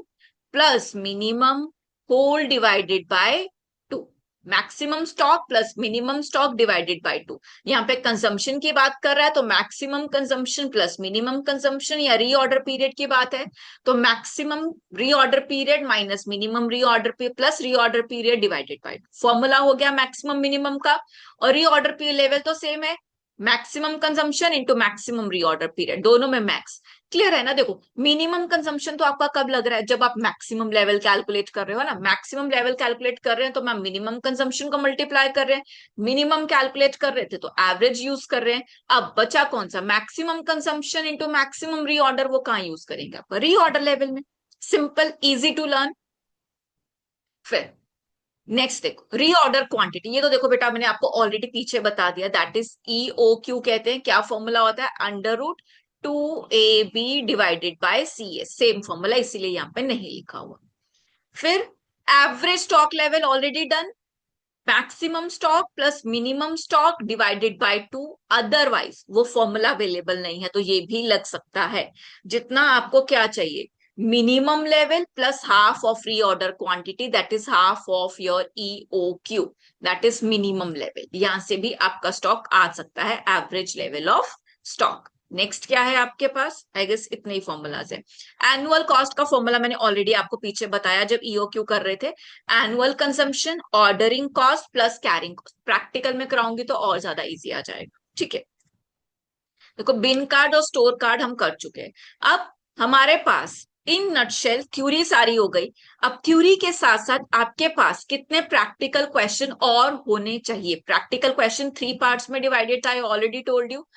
plus minimum whole divided by 2। Maximum stock plus minimum stock divided by 2। यहाँ पे कंजम्पशन की बात कर रहा है तो maximum consumption plus minimum consumption, या रीऑर्डर पीरियड की बात है तो maximum reorder period minus minimum reorder plus reorder period divided by, formula हो गया मैक्सिमम मिनिमम का। और रीऑर्डर पीरियड लेवल तो सेम है, maximum consumption into maximum reorder period, दोनों में मैक्स। क्लियर है ना। देखो मिनिमम कंजम्पशन तो आपका कब लग रहा है, जब आप मैक्सिमम लेवल कैलकुलेट कर रहे हो ना, मैक्सिमम लेवल कैलकुलेट कर रहे हैं तो मैं मिनिमम कंजम्पशन को मल्टीप्लाई कर रहे हैं, मिनिमम कैलकुलेट कर रहे थे तो एवरेज यूज कर रहे हैं। अब बचा कौन सा, maximum consumption into maximum reorder, वो कहाँ यूज करेंगे, आपका रीऑर्डर लेवल में। Simple, easy to learn. फिर नेक्स्ट देखो रीऑर्डर क्वांटिटी, ये तो देखो बेटा मैंने आपको ऑलरेडी पीछे बता दिया, दैट इज EOQ कहते हैं। क्या फॉर्मूला होता है, under root 2AB divided by CS, same formula, इसीलिए यहाँ पे नहीं लिखा हुआ। फिर average stock level already done, maximum stock plus minimum stock divided by 2, otherwise वो फॉर्मूला अवेलेबल नहीं है तो ये भी लग सकता है। जितना आपको क्या चाहिए, minimum level plus half of री order quantity, that is half of your EOQ, that is minimum level. यहां से भी आपका स्टॉक आ सकता है, average level of stock. Next क्या है आपके पास, आई गेस इतने ही फॉर्मूलाज है। एनुअल कॉस्ट का फॉर्मूला मैंने ऑलरेडी आपको पीछे बताया जब EOQ कर रहे थे, annual consumption ordering cost plus carrying cost. Practical में कराऊंगी तो और ज्यादा इजी आ जाएगा। ठीक है, देखो बिन कार्ड और स्टोर कार्ड हम कर चुके हैं। अब हमारे पास इन नटशेल थ्योरी सारी हो गई। अब थ्योरी के साथ साथ आपके पास कितने प्रैक्टिकल क्वेश्चन और होने चाहिए। प्रैक्टिकल क्वेश्चन 3 पार्ट्स में divided, I already told you.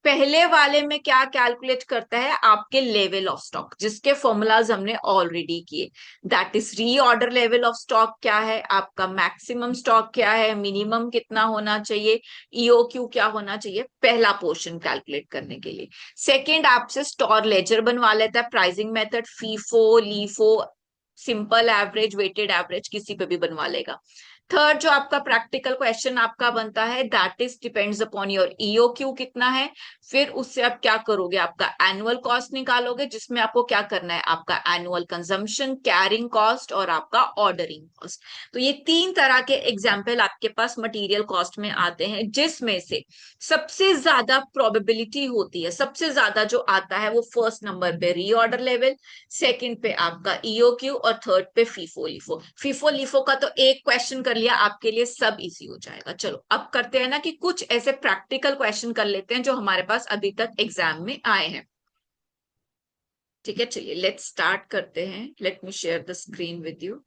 पहले वाले में क्या कैलकुलेट करता है, आपके लेवल ऑफ स्टॉक, जिसके फॉर्मूलाज हमने ऑलरेडी किए, that is reorder level of stock क्या है आपका, मैक्सिमम स्टॉक क्या है, मिनिमम कितना होना चाहिए, EOQ क्या होना चाहिए, पहला पोर्शन कैलकुलेट करने के लिए। सेकेंड आपसे स्टोर लेजर बनवा लेता है, pricing method FIFO LIFO, simple average weighted average किसी पे भी बनवा लेगा। थर्ड जो आपका प्रैक्टिकल क्वेश्चन आपका बनता है, that is depends upon your EOQ कितना है। फिर उससे आप क्या करोगे, आपका एनुअल कॉस्ट निकालोगे, जिसमें आपको क्या करना है, आपका एनुअल कंजम्पशन, कैरिंग कॉस्ट और आपका ऑर्डरिंग कॉस्ट। तो ये 3 तरह के एग्जाम्पल आपके पास मटेरियल कॉस्ट में आते हैं, जिसमें से सबसे ज्यादा प्रोबेबिलिटी होती है, सबसे ज्यादा जो आता है वो फर्स्ट नंबर पे रीऑर्डर लेवल, सेकंड पे आपका EOQ और थर्ड पे फीफो लीफो। फीफो लीफो का तो एक क्वेश्चन कर लिया, आपके लिए सब इजी हो जाएगा। चलो अब करते हैं ना कि कुछ ऐसे प्रैक्टिकल क्वेश्चन कर लेते हैं जो हमारे पास अभी तक एग्जाम में आए हैं। ठीक है, चलिए लेट्स स्टार्ट करते हैं। Let me share the screen with you.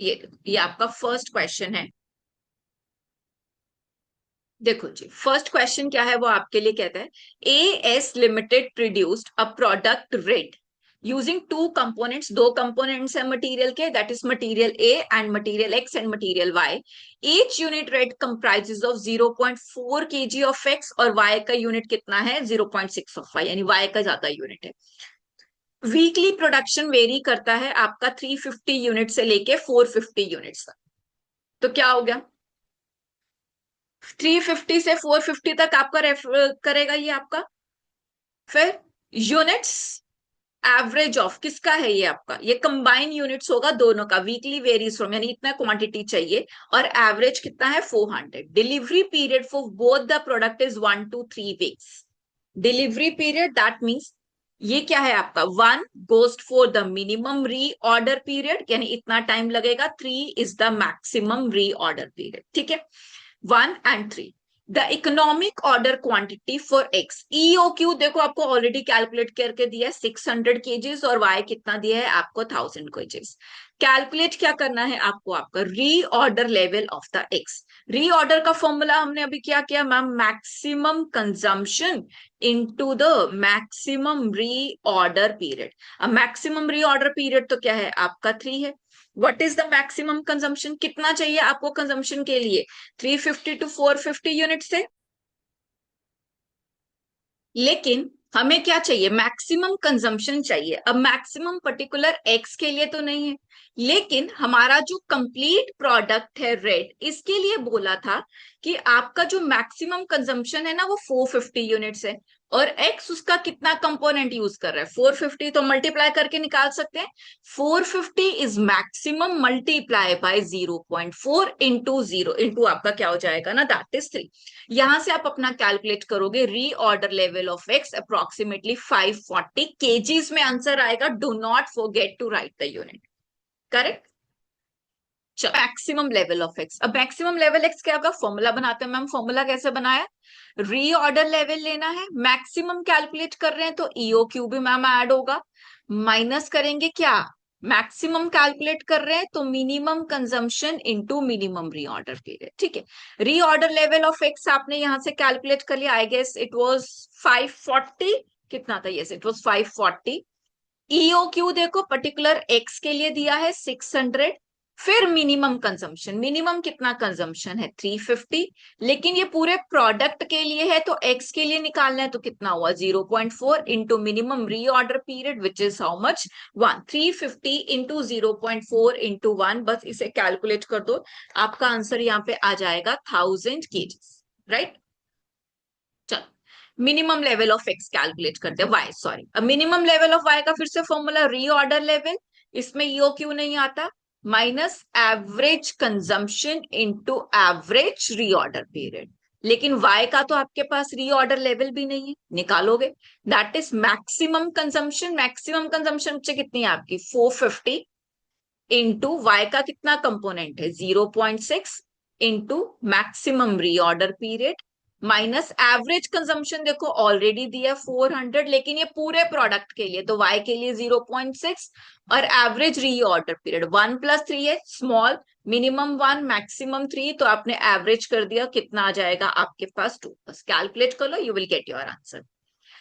ये आपका फर्स्ट क्वेश्चन है। देखो जी, फर्स्ट क्वेश्चन क्या है वो आपके लिए कहता है, AS limited produced a product red using 2 components, 2 components है मटेरियल के, that is material A and material X and material Y। Each unit red comprises of 0.4 kg of X और Y का यूनिट कितना है, 0.6 ऑफ Y, यानी Y का ज्यादा यूनिट है। वीकली प्रोडक्शन वेरी करता है आपका 350 यूनिट से लेके 450 यूनिट्स तक। तो क्या हो गया, 350 से 450 तक आपका रेफर करेगा ये आपका। फिर यूनिट्स एवरेज ऑफ किसका है, ये आपका, ये कंबाइन यूनिट्स होगा दोनों का, वीकली वेरीज फ्रॉम, यानी इतना क्वांटिटी चाहिए, और एवरेज कितना है 400। Delivery period for both the product is 1 to 3 weeks. Delivery period that means ये क्या है आपका, 1 गोस्ट फॉर द मिनिमम री ऑर्डर पीरियड, यानी इतना टाइम लगेगा, 3 इज द मैक्सिमम री ऑर्डर पीरियड। ठीक है, 1 and 3। The economic order quantity for X, EOQ देखो आपको ऑलरेडी कैलकुलेट करके दिया है 600 kgs, और Y कितना दिया है आपको 1000 kgs। कैलकुलेट क्या करना है आपको, आपका reorder level of the x. Reorder का फॉर्मूला हमने अभी क्या किया ma'am, maximum consumption into the maximum reorder period. अब मैक्सिमम रीऑर्डर पीरियड तो क्या है आपका 3 है। What is the maximum consumption, कितना चाहिए आपको कंजम्पशन के लिए, 350 टू 450 यूनिट से। लेकिन हमें क्या चाहिए, मैक्सिमम कंजम्पशन चाहिए। अब मैक्सिमम पर्टिकुलर एक्स के लिए तो नहीं है, लेकिन हमारा जो कंप्लीट प्रोडक्ट है रेड, इसके लिए बोला था कि आपका जो मैक्सिमम कंजम्पशन है ना वो 450 यूनिट्स है, और एक्स उसका कितना कंपोनेंट यूज कर रहा है 450, तो मल्टीप्लाई करके निकाल सकते हैं। 450 is maximum multiply by 0.4 into 0 into आपका क्या हो जाएगा ना, दैट इज 3। यहां से आप अपना कैलकुलेट करोगे, reorder level of X approximately 540 kgs में आंसर आएगा। Do not forget to write the unit. Correct. Maximum level of X, अब मैक्सिमम लेवल एक्स क्या होगा, फॉर्मूला बनाते हैं मैम। फॉर्मूला कैसे बनाया, रीऑर्डर लेवल लेना है, मैक्सिमम कैलकुलेट कर रहे हैं तो ईओ क्यू भी मैम ऐड होगा, माइनस करेंगे क्या, मैक्सिमम कैलकुलेट कर रहे हैं तो minimum consumption into minimum reorder period. ठीक है, रीऑर्डर लेवल ऑफ एक्स आपने यहां से कैलकुलेट कर लिया, आई गेस इट वाज 540, कितना था, yes it was 540। EOQ देखो पर्टिकुलर एक्स के लिए दिया है 600, फिर मिनिमम कंजम्पशन, मिनिमम कितना कंजम्पशन है 350, लेकिन ये पूरे प्रोडक्ट के लिए है तो एक्स के लिए निकालना है तो कितना हुआ 0.4 into minimum reorder period which is how much 1, 350 into 0.4 into 1, बस इसे कैलकुलेट कर दो, आपका आंसर यहाँ पे आ जाएगा 1000 kgs, राइट। चलो minimum level of x calculate करते हैं, वाई सॉरी, अब मिनिमम लेवल ऑफ वाई का फिर से फॉर्मूला रीऑर्डर लेवल, इसमें ईओ क्यू नहीं आता, minus average consumption into average reorder period. लेकिन वाई का तो आपके पास रीऑर्डर लेवल भी नहीं है, निकालोगे, that is maximum consumption. Maximum consumption कितनी है आपकी 450 इंटू वाई का कितना कंपोनेंट है 0.6 into maximum reorder period minus average consumption, देखो ऑलरेडी दिया 400, लेकिन ये पूरे प्रोडक्ट के लिए तो वाई के लिए 0.6 और एवरेज रीऑर्डर पीरियड 1+3 है, स्मॉल मिनिमम 1 मैक्सिमम 3, तो आपने एवरेज कर दिया, कितना आ जाएगा आपके पास 2, बस कैलकुलेट कर लो, you will get your answer.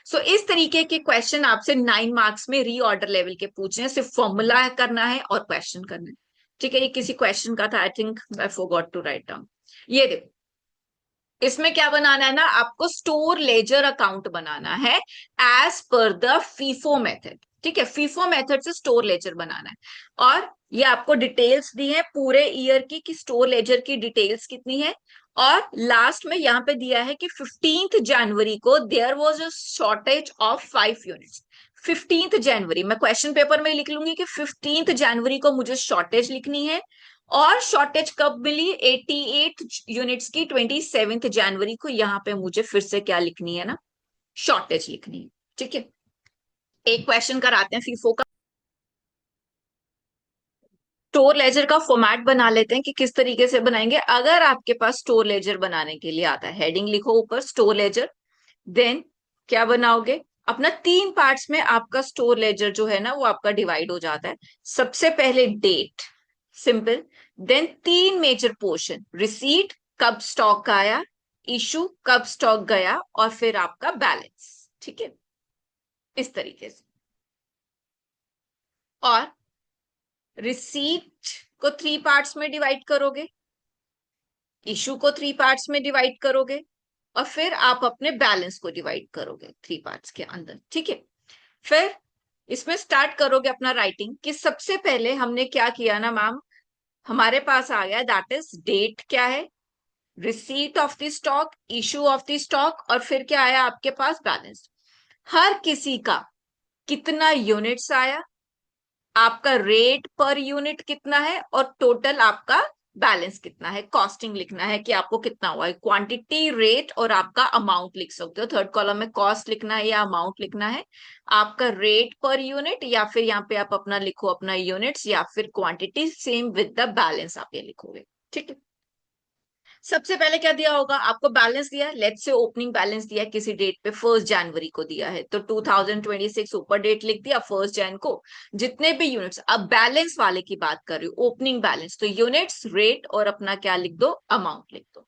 So इस तरीके के क्वेश्चन आपसे 9 मार्क्स में रीऑर्डर लेवल के पूछे हैं, सिर्फ फॉर्मूला करना है और क्वेश्चन करना है। ठीक है, ये किसी क्वेश्चन का था, I think I forgot to write down. ये देखो, इसमें क्या बनाना है ना, आपको स्टोर लेजर अकाउंट बनाना है as per the FIFO method. ठीक है, फीफो मेथड से स्टोर लेजर बनाना है, और ये आपको डिटेल्स दी है पूरे ईयर की कि स्टोर लेजर की डिटेल्स कितनी है, और लास्ट में यहाँ पे दिया है कि 15th जनवरी को there was a shortage of 5 units. 15th जनवरी, मैं क्वेश्चन पेपर में लिख लूंगी कि 15th जनवरी को मुझे शॉर्टेज लिखनी है, और शॉर्टेज कब मिली 88 यूनिट्स की 27th जनवरी को, यहां पे मुझे फिर से क्या लिखनी है ना, शॉर्टेज लिखनी है। ठीक है, एक क्वेश्चन कराते हैं फीफो का, स्टोर लेजर का फॉर्मेट बना लेते हैं कि किस तरीके से बनाएंगे। अगर आपके पास स्टोर लेजर बनाने के लिए आता है, हेडिंग लिखो ऊपर स्टोर लेजर, देन क्या बनाओगे, अपना 3 पार्ट्स में आपका स्टोर लेजर जो है ना वो आपका डिवाइड हो जाता है। सबसे पहले date, simple, then 3 major portion, receipt कब स्टॉक आया, इशू कब स्टॉक गया, और फिर आपका बैलेंस। ठीक है, इस तरीके से। और रिसीट को 3 पार्ट्स में डिवाइड करोगे, इशू को 3 पार्ट्स में डिवाइड करोगे, और फिर आप अपने बैलेंस को डिवाइड करोगे 3 पार्ट्स के अंदर। ठीक है, फिर इसमें स्टार्ट करोगे अपना राइटिंग कि सबसे पहले हमने क्या किया ना मैम, हमारे पास आ गया दैट इज डेट क्या है, receipt of the stock, issue of the stock, और फिर क्या आया आपके पास बैलेंस। हर किसी का कितना यूनिट्स आया, आपका रेट पर यूनिट कितना है, और टोटल आपका बैलेंस कितना है, कॉस्टिंग लिखना है कि आपको कितना हुआ है, क्वांटिटी रेट और आपका अमाउंट लिख सकते हो। थर्ड कॉलम में कॉस्ट लिखना है या अमाउंट लिखना है, आपका रेट पर यूनिट, या फिर यहाँ पे आप अपना लिखो अपना यूनिट्स, या फिर quantity, same with the balance आप ये लिखोगे। ठीक है, सबसे पहले क्या दिया होगा आपको, बैलेंस दिया, लेट्स से ओपनिंग बैलेंस दिया किसी डेट पे 1 जनवरी को दिया है, तो 2026 ऊपर डेट लिख दिया, 1 जन को जितने भी यूनिट्स। अब बैलेंस वाले की बात कर रही हूँ, ओपनिंग बैलेंस, तो यूनिट्स, रेट और अपना क्या लिख दो, अमाउंट लिख दो।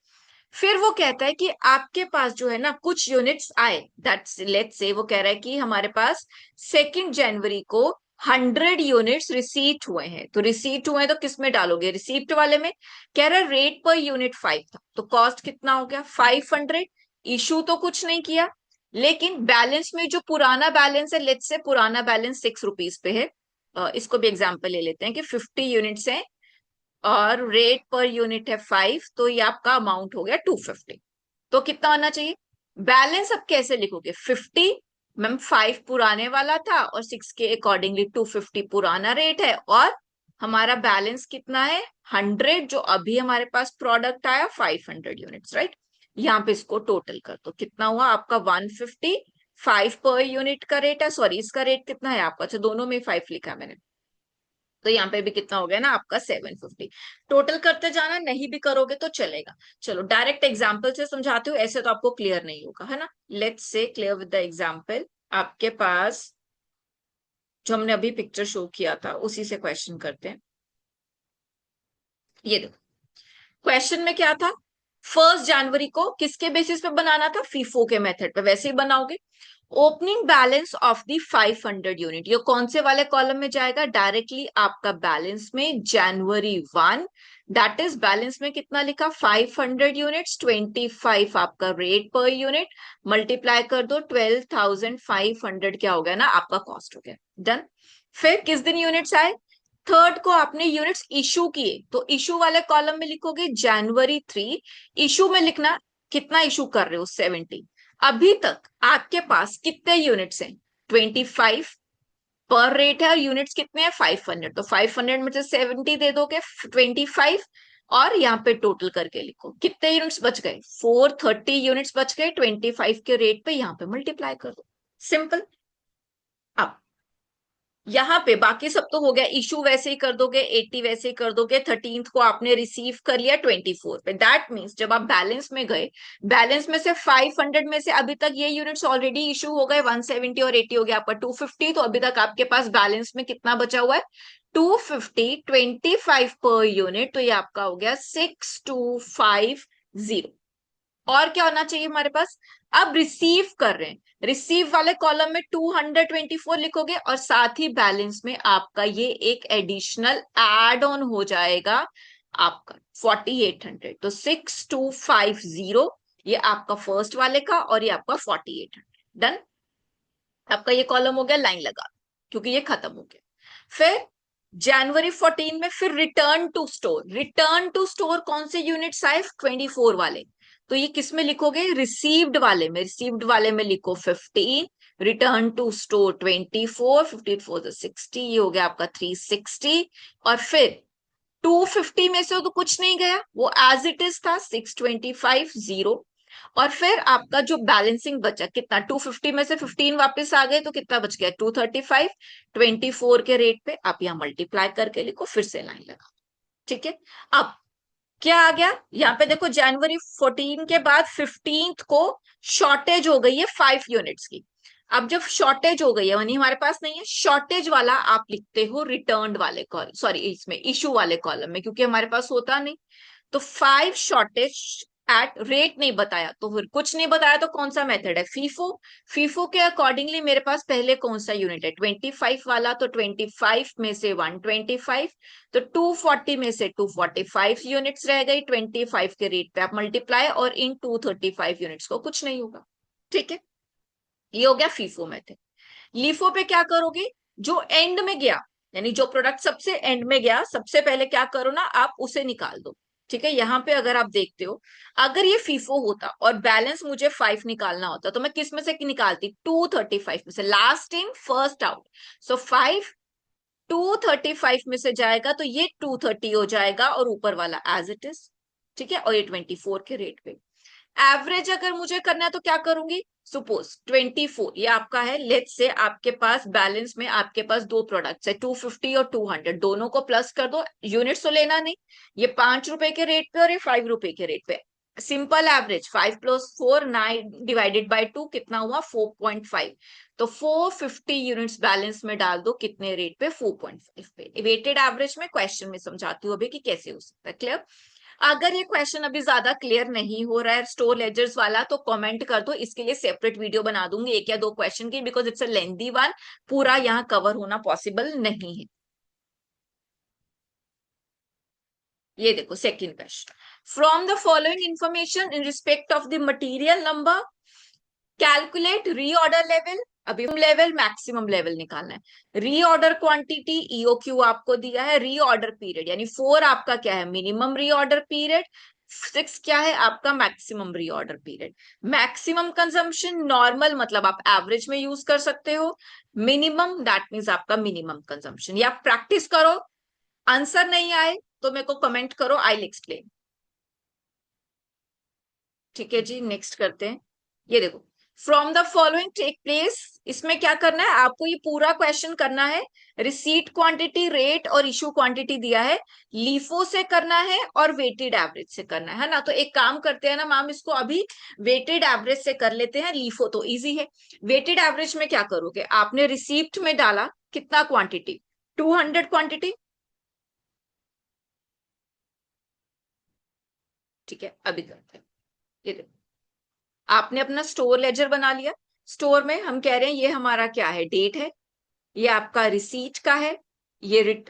फिर वो कहता है कि आपके पास जो है ना कुछ यूनिट्स आए, दैट्स लेट्स से वो कह रहा है कि हमारे पास 2 जनवरी को 100 यूनिट्स रिसीट हुए हैं, तो रिसीट हुए हैं तो किस में डालोगे, रिसीप्ट वाले में। कह रहा है रेट पर यूनिट 5 था, तो कॉस्ट कितना हो गया 500। इशू तो कुछ नहीं किया, लेकिन बैलेंस में जो पुराना बैलेंस है, लेट्स से पुराना बैलेंस 6 रुपीज पे है, इसको भी एग्जाम्पल ले लेते हैं कि 50 यूनिट्स हैं और रेट पर यूनिट है 5, तो ये आपका अमाउंट हो गया 250। तो कितना होना चाहिए बैलेंस, अब कैसे लिखोगे, 50, मैम 5 पुराने वाला था और 6 के अकॉर्डिंगली 250 पुराना रेट है, और हमारा बैलेंस कितना है 100, जो अभी हमारे पास प्रोडक्ट आया 500 यूनिट्स, राइट। यहाँ पे इसको टोटल कर दो, कितना हुआ आपका 150। 5 पर यूनिट का रेट है, सॉरी इसका रेट कितना है आपका, अच्छा दोनों में 5 लिखा है मैंने, तो यहाँ पे भी कितना हो गया ना आपका 750। टोटल करते जाना, नहीं भी करोगे तो चलेगा। चलो डायरेक्ट एग्जाम्पल से समझाती हूँ, ऐसे तो आपको क्लियर नहीं होगा, है ना। Let's say clear with the example. आपके पास जो हमने अभी पिक्चर शो किया था उसी से क्वेश्चन करते हैं। ये देखो, क्वेश्चन में क्या था, 1 जनवरी को किसके बेसिस पे बनाना था, फीफो के मेथड पे, वैसे ही बनाओगे। Opening balance of the 500 unit, ये कौन से वाले कॉलम में जाएगा, डायरेक्टली आपका बैलेंस में, January 1, दैट इज बैलेंस में कितना लिखा 500 यूनिट्स, 25 आपका रेट पर यूनिट, मल्टीप्लाई कर दो 12,500, क्या हो गया ना आपका कॉस्ट हो गया, डन। फिर किस दिन यूनिट्स आए, 3 को आपने यूनिट्स इशू किए, तो इशू वाले कॉलम में लिखोगे January 3, इशू में लिखना कितना इशू कर रहे हो 70। अभी तक आपके पास कितने यूनिट्स हैं 25 पर रेट है, और यूनिट्स कितने हैं 500, तो 500 में से 70 दे दोगे 25, और यहाँ पे टोटल करके लिखो कितने यूनिट्स बच गए 430 यूनिट्स बच गए 25 के रेट पे, यहाँ पे मल्टीप्लाई कर दो, सिंपल। अब यहाँ पे बाकी सब तो हो गया, इशू वैसे ही कर दोगे 80, वैसे ही कर दोगे, 13th को आपने रिसीव कर लिया 24 पे, दैट मीन्स जब आप बैलेंस में गए, बैलेंस में से 500 में से अभी तक ये यूनिट्स ऑलरेडी इशू हो गए 170, और 80 हो गया आपका 250, तो अभी तक आपके पास बैलेंस में कितना बचा हुआ है 250, 25 पर यूनिट, तो ये आपका हो गया 6250। और क्या होना चाहिए हमारे पास, अब रिसीव कर रहे हैं, रिसीव वाले कॉलम में 224 लिखोगे, और साथ ही बैलेंस में आपका ये एक एडिशनल एड ऑन हो जाएगा आपका 4800, तो 6250, ये आपका फर्स्ट वाले का और ये आपका 4800, डन। आपका ये कॉलम हो गया, लाइन लगा क्योंकि ये खत्म हो गया। फिर January 14 में फिर return to store, return to store कौन से यूनिट्स आए 24 वाले, तो ये किस में लिखोगे रिसीव्ड वाले में, रिसीव्ड वाले में लिखो 15, रिटर्न टू स्टोर 24, 54 60, ये हो गया आपका 360, और फिर 250 में से तो कुछ नहीं गया, वो एज इट इज था 6250, और फिर आपका जो बैलेंसिंग बचा कितना 250 में से 15 वापस आ गए, तो कितना बच गया 235, 24 के रेट पे आप यहाँ मल्टीप्लाई करके लिखो, फिर से लाइन लगा, ठीक है। अब क्या आ गया यहाँ पे देखो, January 14 के बाद 15th को शॉर्टेज हो गई है 5 यूनिट्स की। अब जब शॉर्टेज हो गई है यानी हमारे पास नहीं है, शॉर्टेज वाला आप लिखते हो रिटर्न वाले कॉलम, सॉरी इसमें इशू वाले कॉलम में, क्योंकि हमारे पास होता नहीं। तो 5 शॉर्टेज एट रेट नहीं बताया, तो फिर कुछ नहीं बताया, तो कौन सा मेथड है फीफो, फीफो के अकॉर्डिंगली मेरे पास पहले कौन सा यूनिट है 25 वाला, तो 25 में से 125, तो 240 में से 245 यूनिट्स रह गई 25 के रेट पे, आप मल्टीप्लाई, और इन 235 यूनिट्स को कुछ नहीं होगा, ठीक है। ये हो गया फीफो मेथड। लीफो पे क्या करोगे, जो एंड में गया, यानी जो प्रोडक्ट सबसे एंड में गया, सबसे पहले क्या करो ना आप उसे निकाल दो, ठीक है। यहाँ पे अगर आप देखते हो, अगर ये फीफो होता और बैलेंस मुझे 5 निकालना होता, तो मैं किस में से निकालती 235 में से, लास्ट इन फर्स्ट आउट, सो 5 235 में से जाएगा, तो ये 230 हो जाएगा, और ऊपर वाला एज इट इज, ठीक है, और ये 24 के रेट पे। एवरेज अगर मुझे करना है तो क्या करूंगी, सपोज 24 ये आपका है, लेट्स से आपके पास बैलेंस में आपके पास दो प्रोडक्ट्स है 250 और 200, दोनों को प्लस कर दो, यूनिट्स तो लेना नहीं, ये 5 रुपए के रेट पे और ये 5 रुपए के रेट पे, सिंपल एवरेज 5 + 4 9 डिवाइडेड बाय 2 कितना हुआ 4.5, तो 450 यूनिट्स बैलेंस में डाल दो, कितने रेट पे 4.5 पे। वेटेड एवरेज में क्वेश्चन में समझाती हूँ अभी कि कैसे हो सकता है, क्लियर। अगर ये क्वेश्चन अभी ज्यादा क्लियर नहीं हो रहा है स्टोर लेजर्स वाला तो कमेंट कर दो, इसके लिए सेपरेट वीडियो बना दूंगी एक या दो क्वेश्चन की, because it's a lengthy one, पूरा यहाँ कवर होना पॉसिबल नहीं है। ये देखो second question, from the following information in respect of the material number calculate reorder level, अभी लेवल मैक्सिमम लेवल निकालना है, रीऑर्डर क्वांटिटी ईओक्यू आपको दिया है, रीऑर्डर पीरियड यानी 4 आपका क्या है मिनिमम रीऑर्डर पीरियड, 6 क्या है आपका maximum reorder period, maximum consumption normal मतलब आप एवरेज में यूज कर सकते हो, मिनिमम दैट मीन्स आपका मिनिमम कंजम्पशन, या प्रैक्टिस करो, आंसर नहीं आए तो मेरे को कमेंट करो, आई विल एक्सप्लेन। ठीक है जी, नेक्स्ट करते हैं। ये देखो, from the following take place, इसमें क्या करना है आपको, ये पूरा क्वेश्चन करना है, रिसीट क्वांटिटी रेट और इशू क्वांटिटी दिया है, लीफो से करना है और वेटेड एवरेज से करना है ना। तो एक काम करते हैं ना मैम, इसको अभी वेटेड एवरेज से कर लेते हैं, लीफो तो इजी है। वेटेड एवरेज में क्या करोगे, आपने रिसीप्ट में डाला कितना क्वांटिटी, 200 क्वांटिटी, ठीक है अभी करते हैं। ये देखो, आपने अपना स्टोर लेजर बना लिया, स्टोर में हम कह रहे हैं ये हमारा क्या है, डेट है, ये आपका रिसीट का है, ये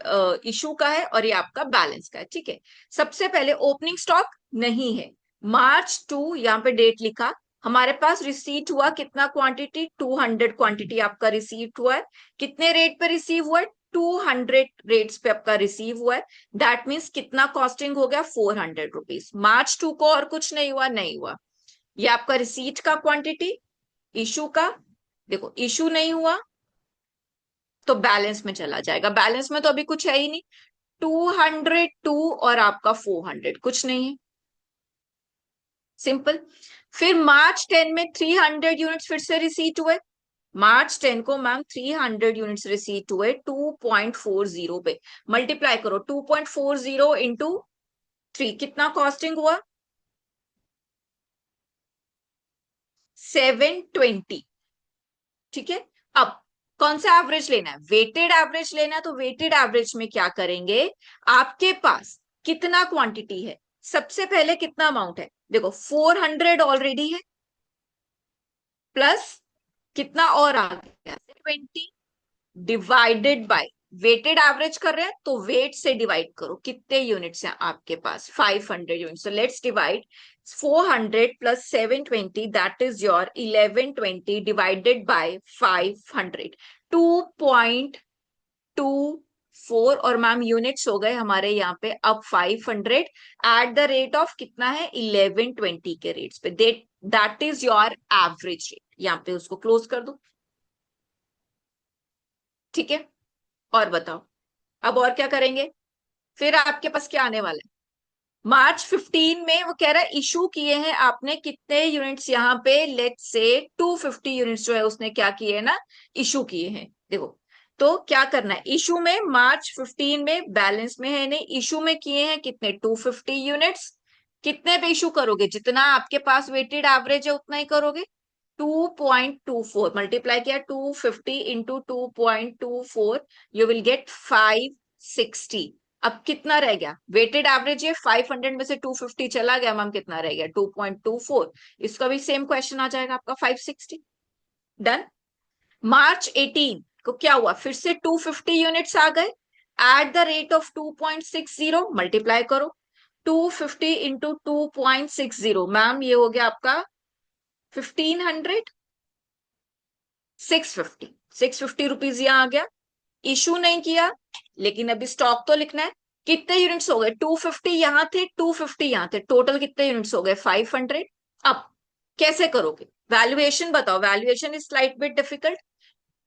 इशू का है और ये आपका बैलेंस का है, ठीक है। सबसे पहले ओपनिंग स्टॉक नहीं है, March 2 यहाँ पे डेट लिखा, हमारे पास रिसीट हुआ कितना क्वांटिटी, 200 क्वांटिटी आपका रिसीव हुआ है, कितने रेट पे रिसीव हुआ है, 200 रेट्स पे आपका रिसीव हुआ है, दैट मीन्स कितना कॉस्टिंग हो गया 400 रुपीज, March 2 को और कुछ नहीं हुआ, नहीं हुआ। ये आपका रिसीट का क्वांटिटी, इशू का, देखो इशू नहीं हुआ तो बैलेंस में चला जाएगा, बैलेंस में तो अभी कुछ है ही नहीं, 202 और आपका 400 कुछ नहीं है, सिंपल। फिर March 10 में 300 यूनिट्स फिर से रिसीट हुए, March 10 को मैम 300 यूनिट्स रिसीट हुए 2.40 पे, मल्टीप्लाई करो 2.40 इंटू 3, कितना कॉस्टिंग हुआ 720, ठीक है। अब कौन सा एवरेज लेना है, वेटेड एवरेज लेना है, तो वेटेड एवरेज में क्या करेंगे, आपके पास कितना क्वांटिटी है, सबसे पहले कितना अमाउंट है, देखो 400 ऑलरेडी है, प्लस कितना और आ गया 20 डिवाइडेड बाय, वेटेड एवरेज कर रहे हैं तो वेट से डिवाइड करो, कितने यूनिट्स हैं आपके पास 500 units, so let's divide 400 plus 720 that is your 1120 divided by 500, 2.24 और मैम यूनिट्स हो गए हमारे यहाँ पे अब 500 एट द रेट ऑफ कितना है 1120 के रेट्स पे, that is your average rate, यहाँ पे उसको क्लोज कर दो, ठीक है। और बताओ अब और क्या करेंगे, फिर आपके पास क्या आने वाला है, March 15 में वो कह रहा है इशू किए हैं आपने कितने यूनिट्स, यहाँ पे लेट्स से 250 यूनिट्स जो है उसने क्या किए हैं ना, इशू किए हैं, देखो तो क्या करना है, इशू में March 15 में बैलेंस में है नहीं, इशू में किए हैं कितने 250 यूनिट्स, कितने पे इशू करोगे, जितना आपके पास वेटेड एवरेज है उतना ही करोगे, 2.24 मल्टीप्लाई किया 250 इंटू 2.24, यू विल गेट 560। अब कितना रह गया, वेटेड एवरेज है 500 में से 250 चला गया मैम, कितना रह गया 2.24, इसका भी सेम क्वेश्चन आ जाएगा आपका 560, डन। March 18 को क्या हुआ, फिर से 250 यूनिट्स आ गए at the rate of 2.60, multiply करो 250 इंटू 2.60, मैम ये हो गया आपका 1500, 650 रुपीज यहाँ आ गया, इशू नहीं किया लेकिन अभी स्टॉक तो लिखना है, कितने यूनिट्स हो गए 250 यहां थे 250 यहां थे, टोटल कितने यूनिट्स हो गए 500। अब कैसे करोगे, वैल्यूएशन बताओ, valuation is slight bit difficult,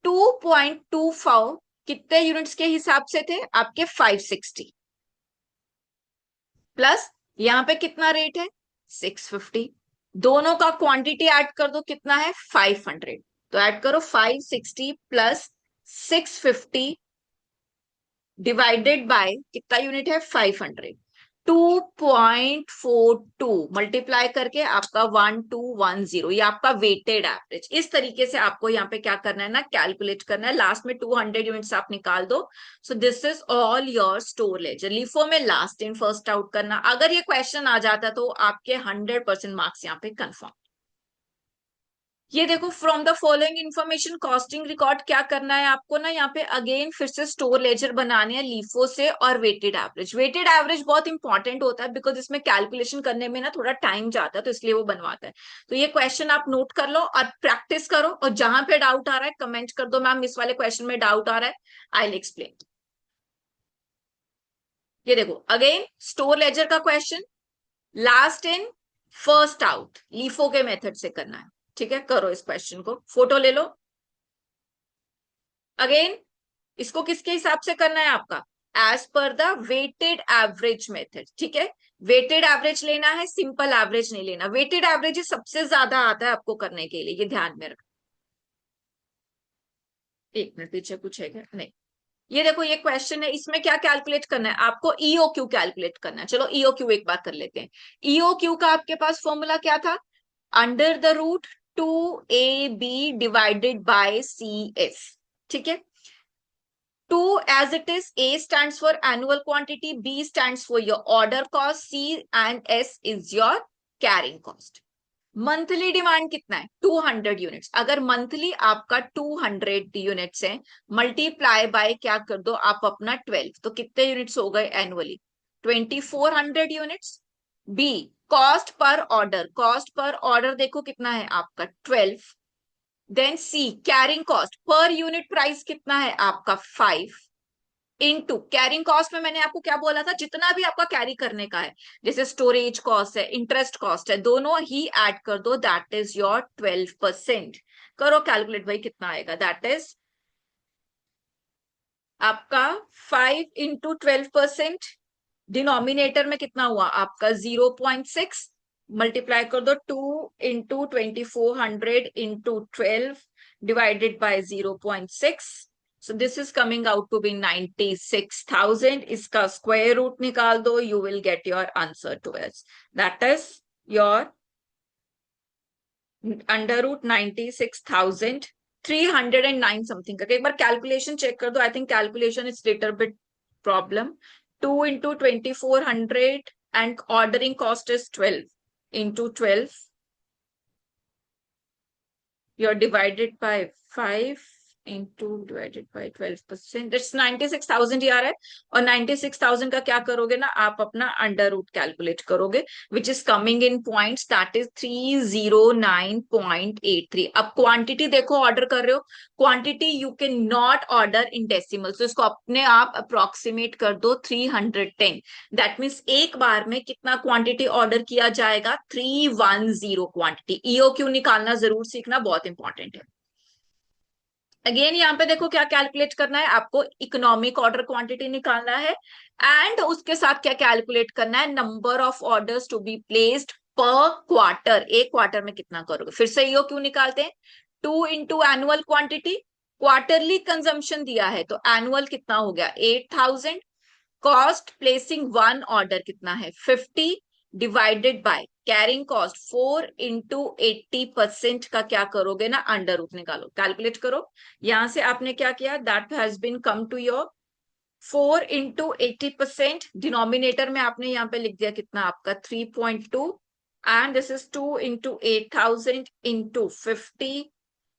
2.24 कितने यूनिट्स के हिसाब से थे आपके 560, प्लस यहाँ पे कितना रेट है 650, दोनों का क्वांटिटी ऐड कर दो, कितना है 500। तो ऐड करो 560 प्लस 650 डिवाइडेड बाय कितना यूनिट है 500। 2.42 मल्टीप्लाई करके आपका 1210, ये आपका वेटेड एवरेज। इस तरीके से आपको यहाँ पे क्या करना है ना, कैलकुलेट करना है। लास्ट में 200 यूनिट्स आप निकाल दो। So this is all your store laser. LIFO में लास्ट इन फर्स्ट आउट करना। अगर ये क्वेश्चन आ जाता तो आपके 100% मार्क्स यहाँ पे कंफर्म। ये देखो, from the following information costing record क्या करना है आपको ना, यहाँ पे अगेन फिर से स्टोर लेजर बनाने हैं लीफो से और वेटेड एवरेज। वेटेड एवरेज बहुत इंपॉर्टेंट होता है बिकॉज इसमें कैलकुलेशन करने में ना थोड़ा टाइम जाता है, तो इसलिए वो बनवाता है। तो ये क्वेश्चन आप नोट कर लो और प्रैक्टिस करो, और जहां पे डाउट आ रहा है कमेंट कर दो, मैम इस वाले क्वेश्चन में डाउट आ रहा है, आई विल एक्सप्लेन। ये देखो अगेन स्टोर लेजर का question, last in first out LIFO के मेथड से करना है। ठीक है, करो इस क्वेश्चन को, फोटो ले लो। अगेन इसको किसके हिसाब से करना है आपका, as per the weighted average method. ठीक है, वेटेड एवरेज लेना है, सिंपल एवरेज नहीं लेना। वेटेड एवरेज सबसे ज्यादा आता है आपको करने के लिए, ये ध्यान में रखना। एक मिनट, पीछे पूछेगा नहीं। ये देखो ये क्वेश्चन है, इसमें क्या कैलकुलेट करना है आपको, ईओक्यू कैलकुलेट करना है। चलो ईओक्यू एक बार कर लेते हैं। ईओक्यू का आपके पास फॉर्मूला क्या था, under the root 2ab divided by C S. ठीक है, 2 as it is, A stands for annual quantity, B stands for your order cost, C and S is your carrying cost. Monthly demand कितना है 200 यूनिट्स। अगर मंथली आपका 200 यूनिट्स है, मल्टीप्लाई बाय क्या कर दो आप अपना 12, तो कितने यूनिट्स हो गए annually 2400 units. B cost per order, cost per order देखो कितना है आपका 12। Then C carrying cost per unit price कितना है आपका 5 इनटू कैरिंग कॉस्ट में मैंने आपको क्या बोला था, जितना भी आपका कैरी करने का है, जैसे स्टोरेज कॉस्ट है, इंटरेस्ट कॉस्ट है, दोनों ही ऐड कर दो, दैट इज योर 12%। करो कैलकुलेट भाई कितना आएगा, दैट इज आपका 5 इंटू 12%। डिनोमिनेटर में कितना हुआ आपका 0.6, मल्टीप्लाई कर दो 2 into 2400 into 12 divided by 0.6। So this is coming out to be 96,000. इसका स्क्वायर रूट निकाल दो, you will get your answer to it. That is your under root 96,309 something का। एक बार कैलकुलेशन चेक कर दो, I think calculation is little bit problem. 2 into 2400 and ordering cost is 12 into 12, you're divided by 5 into divided by 12%, that's 96,000 ही आ रहा है। और 96,000 का क्या करोगे ना, आप अपना अंडर रूट कैलकुलेट करोगे, which is coming in points, that is 309.83। अब क्वांटिटी देखो ऑर्डर कर रहे हो, quantity you can not order in decimal, तो इसको अपने आप अप्रोक्सीमेट कर दो 310। दैट मीन्स एक बार में कितना क्वांटिटी ऑर्डर किया जाएगा 310 क्वांटिटी। ईओक्यू निकालना जरूर सीखना, बहुत इंपॉर्टेंट है। अगेन यहाँ पे देखो क्या कैलकुलेट करना है आपको, इकोनॉमिक ऑर्डर क्वांटिटी निकालना है, एंड उसके साथ क्या कैलकुलेट करना है, number of orders to be placed per quarter. एक क्वार्टर में कितना करोगे, फिर से ईओ क्यों निकालते हैं, 2 into annual quantity, quarterly consumption दिया है तो एनुअल कितना हो गया 8,000। कॉस्ट प्लेसिंग वन ऑर्डर कितना है 50 divided by carrying cost 4 into 80% का क्या करोगे ना, अंडर रूट निकालो, कैलकुलेट करो। यहां से आपने क्या किया, that has been come to your 4 into 80%। Denominator में आपने यहाँ पे लिख दिया कितना आपका 3.2, and this is 2 into 8,000 into 50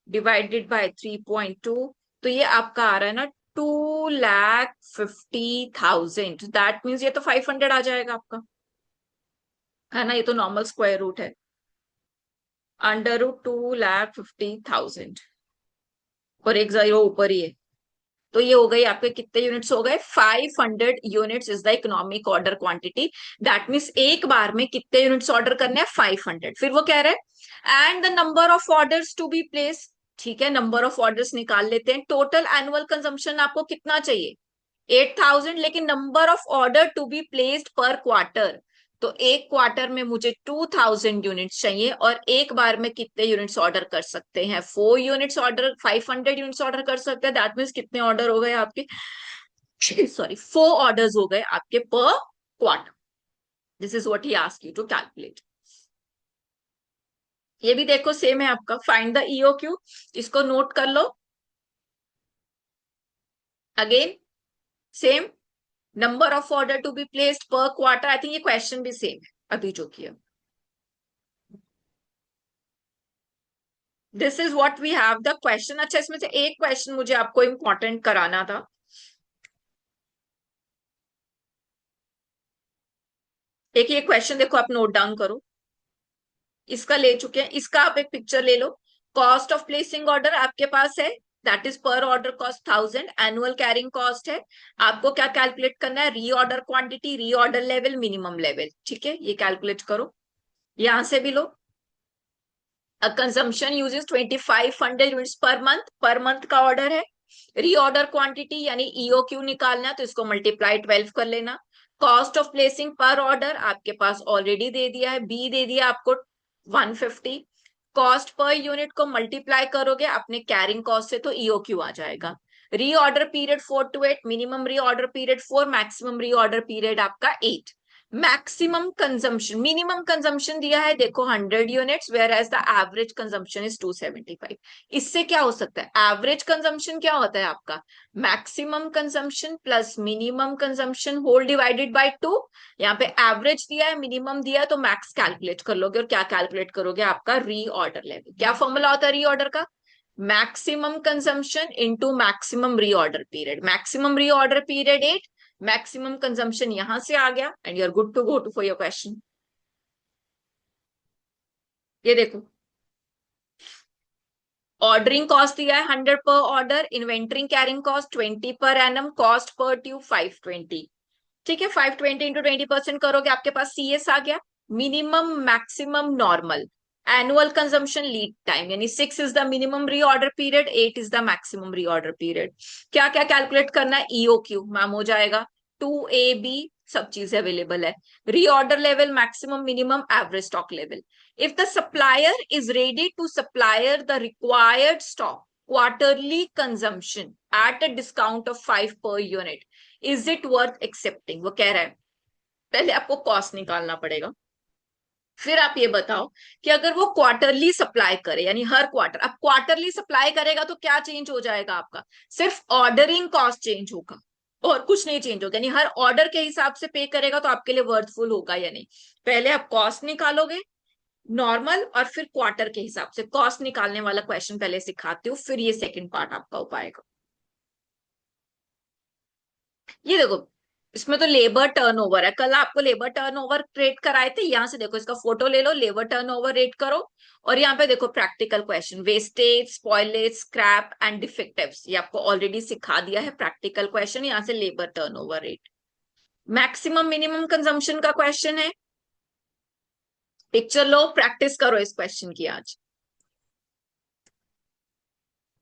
divided by 3.2, तो ये आपका आ रहा है ना 2,50,000। दैट मीन्स ये तो 500 आ जाएगा आपका, है ना, ये तो नॉर्मल स्क्वायर रूट है, अंडर रूट 2,50,000 और एक जीरो ऊपर ही है। तो ये हो गई आपके कितने यूनिट्स हो गए 500 units is the economic order quantity. That means एक बार में कितने यूनिट्स ऑर्डर करने हैं 500। फिर वो कह रहे हैं and the number of orders to be place. ठीक है, नंबर ऑफ ऑर्डर्स निकाल लेते हैं। टोटल एनुअल कंजम्पशन आपको कितना चाहिए 8,000, लेकिन number of order to be placed per quarter, तो एक क्वार्टर में मुझे 2000 यूनिट्स चाहिए, और एक बार में कितने यूनिट्स ऑर्डर कर सकते हैं? 4 यूनिट्स ऑर्डर, 500 यूनिट्स ऑर्डर कर सकते हैं। दैट मीन्स कितने ऑर्डर हो गए आपके? सॉरी, 4 ऑर्डर्स हो गए आपके per quarter. This is what he ask you to calculate. ये भी देखो सेम है आपका, फाइंड द ईओक्यू, इसको नोट कर लो। Again same, number of order to be placed per quarter. I think ये क्वेश्चन भी सेम है अभी जो किया। This is what we have the question. अच्छा, इसमें से एक क्वेश्चन मुझे आपको इंपॉर्टेंट कराना था। एक ये क्वेश्चन देखो, आप नोट डाउन करो। इसका ले चुके हैं, इसका आप एक पिक्चर ले लो। कॉस्ट ऑफ प्लेसिंग ऑर्डर आपके पास है, that is per order cost 1000, annual carrying cost है। आपको क्या कैलकुलेट करना है? Reorder quantity, reorder level, minimum level. ठीक है, ये कैलकुलेट करो। यहां से भी लो। Consumption uses 2500 units per month का ऑर्डर है। रीऑर्डर क्वांटिटी यानी ईओक्यू निकालना है, तो इसको मल्टीप्लाई 12 कर लेना। Cost of placing per order आपके पास ऑलरेडी दे दिया है, बी दे दिया आपको 150। कॉस्ट पर यूनिट को मल्टीप्लाई करोगे अपने कैरिंग कॉस्ट से, तो ईओक्यू आ जाएगा। Reorder period 4 to 8, minimum reorder period 4, maximum reorder period आपका 8। मैक्सिमम कंजम्पशन, मिनिमम कंजम्पशन दिया है देखो 100 units, whereas the average consumption is 275। इससे क्या हो सकता है? एवरेज कंजम्पशन क्या होता है आपका? Maximum consumption plus minimum consumption whole divided by 2। यहाँ पे एवरेज दिया है, मिनिमम दिया है, तो मैक्स कैलकुलेट कर लोगे। और क्या कैलकुलेट करोगे? आपका रीऑर्डर लेवल। क्या फॉर्मूला होता है रीऑर्डर का? Maximum consumption into maximum reorder period. Maximum reorder period 8, maximum consumption यहां से आ गया, and you are good to go to for your question. ये देखो, ऑर्डरिंग कॉस्ट दिया है 100 पर order, inventory carrying cost 20 per annum, cost per tube 520। ठीक है, 520 इंटू 20% करोगे, आपके पास सीएस आ गया। Minimum, maximum, normal, annual consumption, lead time, यानी 6 is the minimum reorder period, 8 is the maximum reorder period. क्या क्या कैलकुलेट करना है? ईओक्यू मैम हो जाएगा 2AB, सब चीजें अवेलेबल है। Reorder level, maximum, minimum, average stock level. If the supplier is ready to supply the required stock quarterly consumption at a discount of 5 per unit, is it worth accepting? वो कह रहा है पहले आपको कॉस्ट निकालना पड़ेगा, फिर आप ये बताओ कि अगर वो क्वार्टरली सप्लाई करे, यानी हर क्वार्टर, अब क्वार्टरली सप्लाई करेगा तो क्या चेंज हो जाएगा आपका? सिर्फ ऑर्डरिंग कॉस्ट चेंज होगा और कुछ नहीं चेंज होगा, यानी हर ऑर्डर के हिसाब से पे करेगा तो आपके लिए वर्थफुल होगा या नहीं। पहले आप कॉस्ट निकालोगे नॉर्मल, और फिर क्वार्टर के हिसाब से कॉस्ट निकालने वाला क्वेश्चन पहले सिखाती हूँ, फिर ये सेकंड पार्ट आपका हो पाएगा। ये देखो, इसमें तो लेबर टर्नओवर है, कल आपको लेबर टर्नओवर रेट कराए थे, यहां से देखो इसका फोटो ले लो, लेबर टर्नओवर रेट करो। और यहाँ पे देखो practical question, wastage, spoilage, scrap and डिफेक्टिव्स, ये आपको ऑलरेडी सिखा दिया है प्रैक्टिकल क्वेश्चन। यहाँ से labour turnover rate, maximum minimum consumption का क्वेश्चन है। पिक्चर लो, प्रैक्टिस करो इस क्वेश्चन की आज।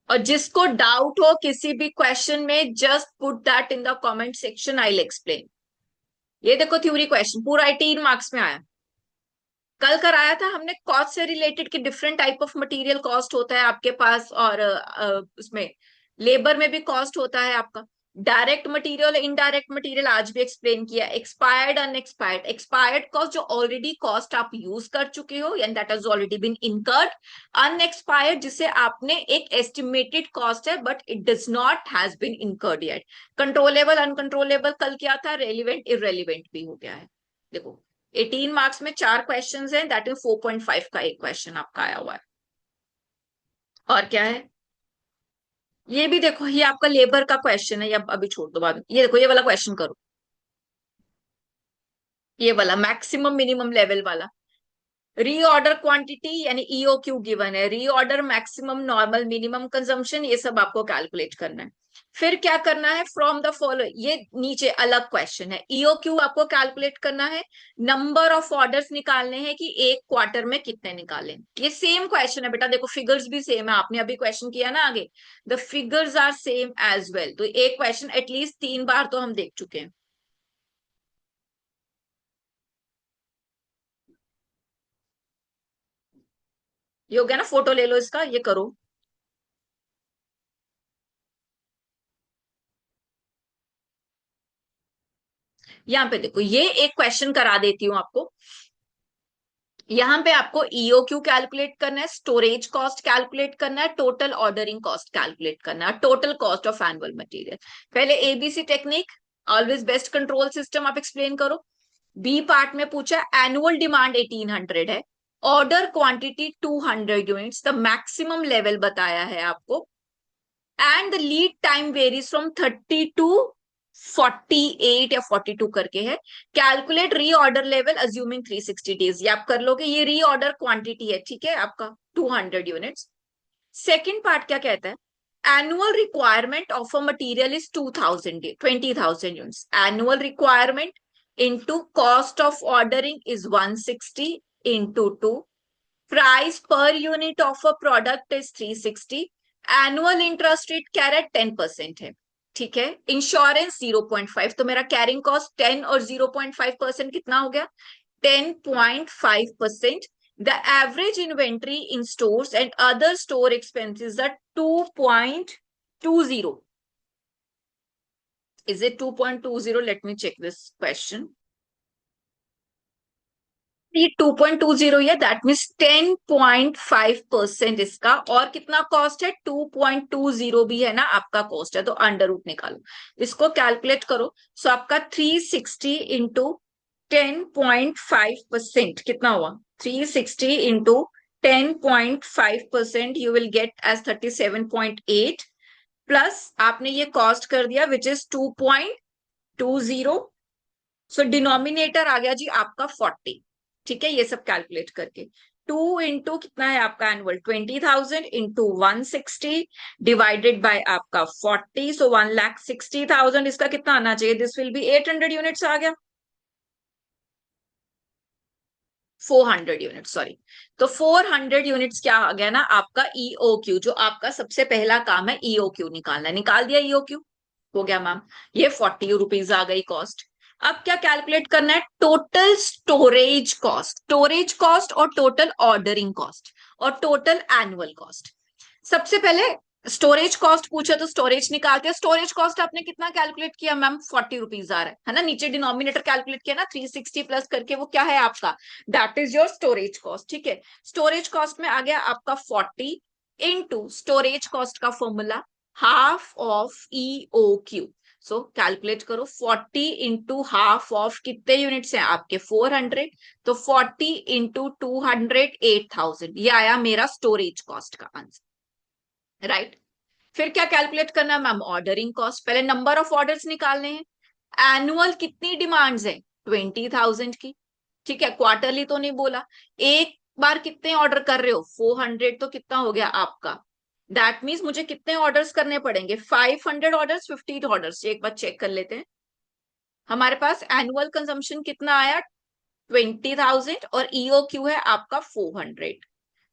और जिसको डाउट हो किसी भी क्वेश्चन में, just put that in the comment section, I will explain. ये देखो थ्योरी क्वेश्चन पूरा 18 मार्क्स में आया। कल कराया था हमने कॉस्ट से रिलेटेड कि different type of material cost होता है आपके पास, और उसमें लेबर में भी कॉस्ट होता है आपका। डायरेक्ट मटेरियल, इनडायरेक्ट मटेरियल आज भी एक्सप्लेन किया। एक्सपायर्ड, अनएक्सपायर्ड, एक्सपायर्ड कॉस्ट जो ऑलरेडी कॉस्ट आप यूज कर चुके हो, यानी that has already been incurred. Unexpired जिसे आपने एक एस्टिमेटेड कॉस्ट है but it does not has been incurred yet. Controllable, uncontrollable कल क्या था? रेलिवेंट, इररेलिवेंट भी हो गया है। देखो 18 मार्क्स में 4 क्वेश्चंस हैं, दैट इज 4.5 का एक क्वेश्चन आपका आया हुआ है। और क्या है? ये भी देखो, ये आपका लेबर का क्वेश्चन है, ये अभी छोड़ दो बाद में। ये देखो, ये वाला क्वेश्चन करो, ये वाला मैक्सिमम मिनिमम लेवल वाला। रीऑर्डर क्वांटिटी यानी ईओक्यू गिवन है, reorder, maximum, normal, minimum consumption, ये सब आपको कैलकुलेट करना है। फिर क्या करना है? फ्रॉम द फॉलो, ये नीचे अलग क्वेश्चन है। ईओक्यू आपको कैलकुलेट करना है, नंबर ऑफ ऑर्डर्स निकालने हैं कि एक क्वार्टर में कितने निकालें। ये सेम क्वेश्चन है बेटा, देखो फिगर्स भी सेम है, आपने अभी क्वेश्चन किया ना आगे, the figures are same as well. तो एक क्वेश्चन एटलीस्ट 3 बार तो हम देख चुके हैं। ये हो गया ना, फोटो ले लो इसका, ये करो। यहाँ पे देखो, ये एक क्वेश्चन करा देती हूँ आपको। यहाँ पे आपको ईओक्यू कैलकुलेट करना है, स्टोरेज कॉस्ट कैलकुलेट करना है, टोटल ऑर्डरिंग कॉस्ट कैलकुलेट करना है, total cost of annual material. पहले ABC technique, always best control system आप एक्सप्लेन करो। बी पार्ट में पूछा एनुअल डिमांड 1800 है, order quantity 200 units, the maximum level बताया है आपको, and the lead time varies from 30 to 48 या 42 करके है। Calculate reorder level assuming 360 days, ये आप कर लोगे। ये रीऑर्डर क्वांटिटी है, ठीक है, आपका 200 यूनिट्स। सेकेंड पार्ट क्या कहता है, annual requirement of a material is 2000 units, annual requirement into cost of ordering is 160 into 2, price per unit of a product is 360, annual interest rate कह रहा है 10% है, ठीक है। इंश्योरेंस 0.5, तो मेरा कैरिंग कॉस्ट 10 और 0.5% कितना हो गया, 10.5%। The average inventory in stores and other store expenses are 2.20। Is it 2.20? Let me check this question. ये 2.20 है, दैट मीन्स 10.5% इसका, और कितना कॉस्ट है, 2.20 भी है ना आपका कॉस्ट है, तो अंडर रूट निकालो, इसको कैलकुलेट करो। सो आपका 360 इंटू 10.5% कितना हुआ, 360 into 10.5% you will get as 37.8, plus आपने ये कॉस्ट कर दिया विच इज 2.20। सो डिनोमिनेटर आ गया जी आपका 40, ठीक है, ये सब कैलकुलेट करके। 2 इंटू कितना है आपका एनुअल, 20,000 इंटू 160 डिवाइडेड बाय आपका 40, सो 1,60,000, इसका कितना आना चाहिए, दिस विल बी 800 यूनिट्स आ गया, 400 यूनिट सॉरी। तो 400 यूनिट्स क्या आ गया ना आपका ईओक्यू, जो आपका सबसे पहला काम है ईओक्यू निकालना, निकाल दिया ईओक्यू, हो गया मैम, ये 40 रुपीज आ गई कॉस्ट। अब क्या कैलकुलेट करना है, total storage cost, storage cost और टोटल ऑर्डरिंग कॉस्ट और टोटल एनुअल कॉस्ट। सबसे पहले स्टोरेज कॉस्ट पूछा तो स्टोरेज निकालते हैं। स्टोरेज कॉस्ट आपने कितना कैलकुलेट किया मैम, 40 रुपीज आ रहा है ना, नीचे डिनोमिनेटर कैलकुलेट किया ना 360 प्लस करके, वो क्या है आपका, that is your storage cost, ठीक है। स्टोरेज कॉस्ट में आ गया आपका 40 इंटू स्टोरेज कॉस्ट का formula half of EOQ. So calculate करो, 40 इंटू हाफ ऑफ कितने यूनिट्स हैं आपके 400, तो 40 इंटू 200 8,000, ये आया मेरा स्टोरेज कॉस्ट का आंसर, राइट। फिर क्या कैलकुलेट करना है मैम, ऑर्डरिंग कॉस्ट, पहले नंबर ऑफ ऑर्डर्स निकालने हैं। एनुअल कितनी डिमांड्स है, 20,000 की, ठीक है, क्वार्टरली तो नहीं बोला, एक बार कितने ऑर्डर कर रहे हो 400, तो कितना हो गया आपका, दैट मीन्स मुझे कितने ऑर्डर्स करने पड़ेंगे, 500 ऑर्डर्स, 50 ऑर्डर्स, एक बार चेक कर लेते हैं। हमारे पास एनुअल कंजम्पशन कितना आया, 20,000 और ईओक्यू है आपका 400,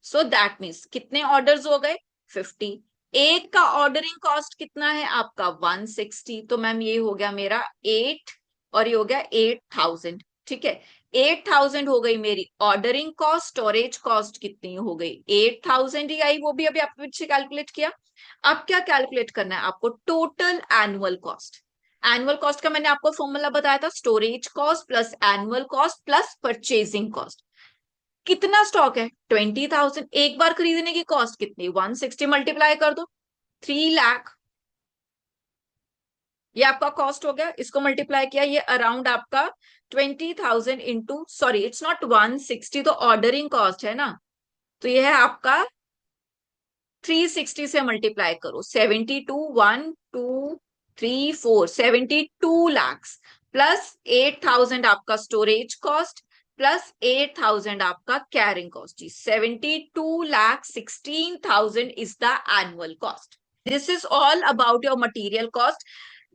सो दैट मीन्स कितने ऑर्डर्स हो गए, 50। एक का ऑर्डरिंग कॉस्ट कितना है आपका 160, तो मैम ये हो गया मेरा 8 और ये हो गया 8,000, ठीक है। 8,000 हो गई मेरी ऑर्डरिंग कॉस्ट, स्टोरेज कॉस्ट कितनी हो गई 8,000 ही आई, वो भी अभी आपने पीछे कैलकुलेट किया। अब क्या कैलकुलेट करना है आपको, total annual cost. Annual cost का मैंने आपको फॉर्मूला बताया था, storage cost plus annual cost plus purchasing cost. कितना स्टॉक है 20,000, एक बार खरीदने की कॉस्ट कितनी, 160 मल्टीप्लाई कर दो, 3 लाख, ये आपका कॉस्ट हो गया। इसको मल्टीप्लाई किया, ये अराउंड आपका 20,000 इंटू, सॉरी इट्स नॉट 160, तो ऑर्डरिंग कॉस्ट है ना, तो ये है आपका 360 से मल्टीप्लाई करो, 72, 1 2 3 4 72 लाख, प्लस 8,000 आपका स्टोरेज कॉस्ट, प्लस 8,000 आपका कैरिंग कॉस्ट, जी 72,16,000 is the annual cost. This is all about your material cost.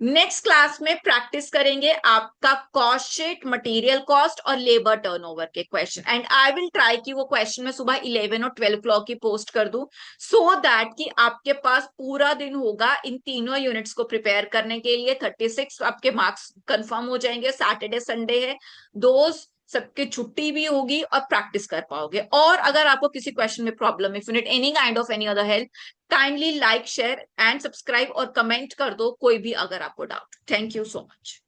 Next class में प्रैक्टिस करेंगे आपका कॉस्ट शीट, मटेरियल कॉस्ट और लेबर टर्नओवर के question, and I will try कि वो क्वेश्चन मैं सुबह 11 और 12 क्लॉक की पोस्ट कर दूं, सो दैट कि आपके पास पूरा दिन होगा इन तीनों यूनिट्स को प्रिपेयर करने के लिए। 36 आपके मार्क्स कंफर्म हो जाएंगे, सैटरडे संडे है, दोस्त सबकी छुट्टी भी होगी और प्रैक्टिस कर पाओगे। और अगर आपको किसी क्वेश्चन में problem, if you need any kind of any other help, kindly like share and subscribe और कमेंट कर दो कोई भी अगर आपको doubt. Thank you so much.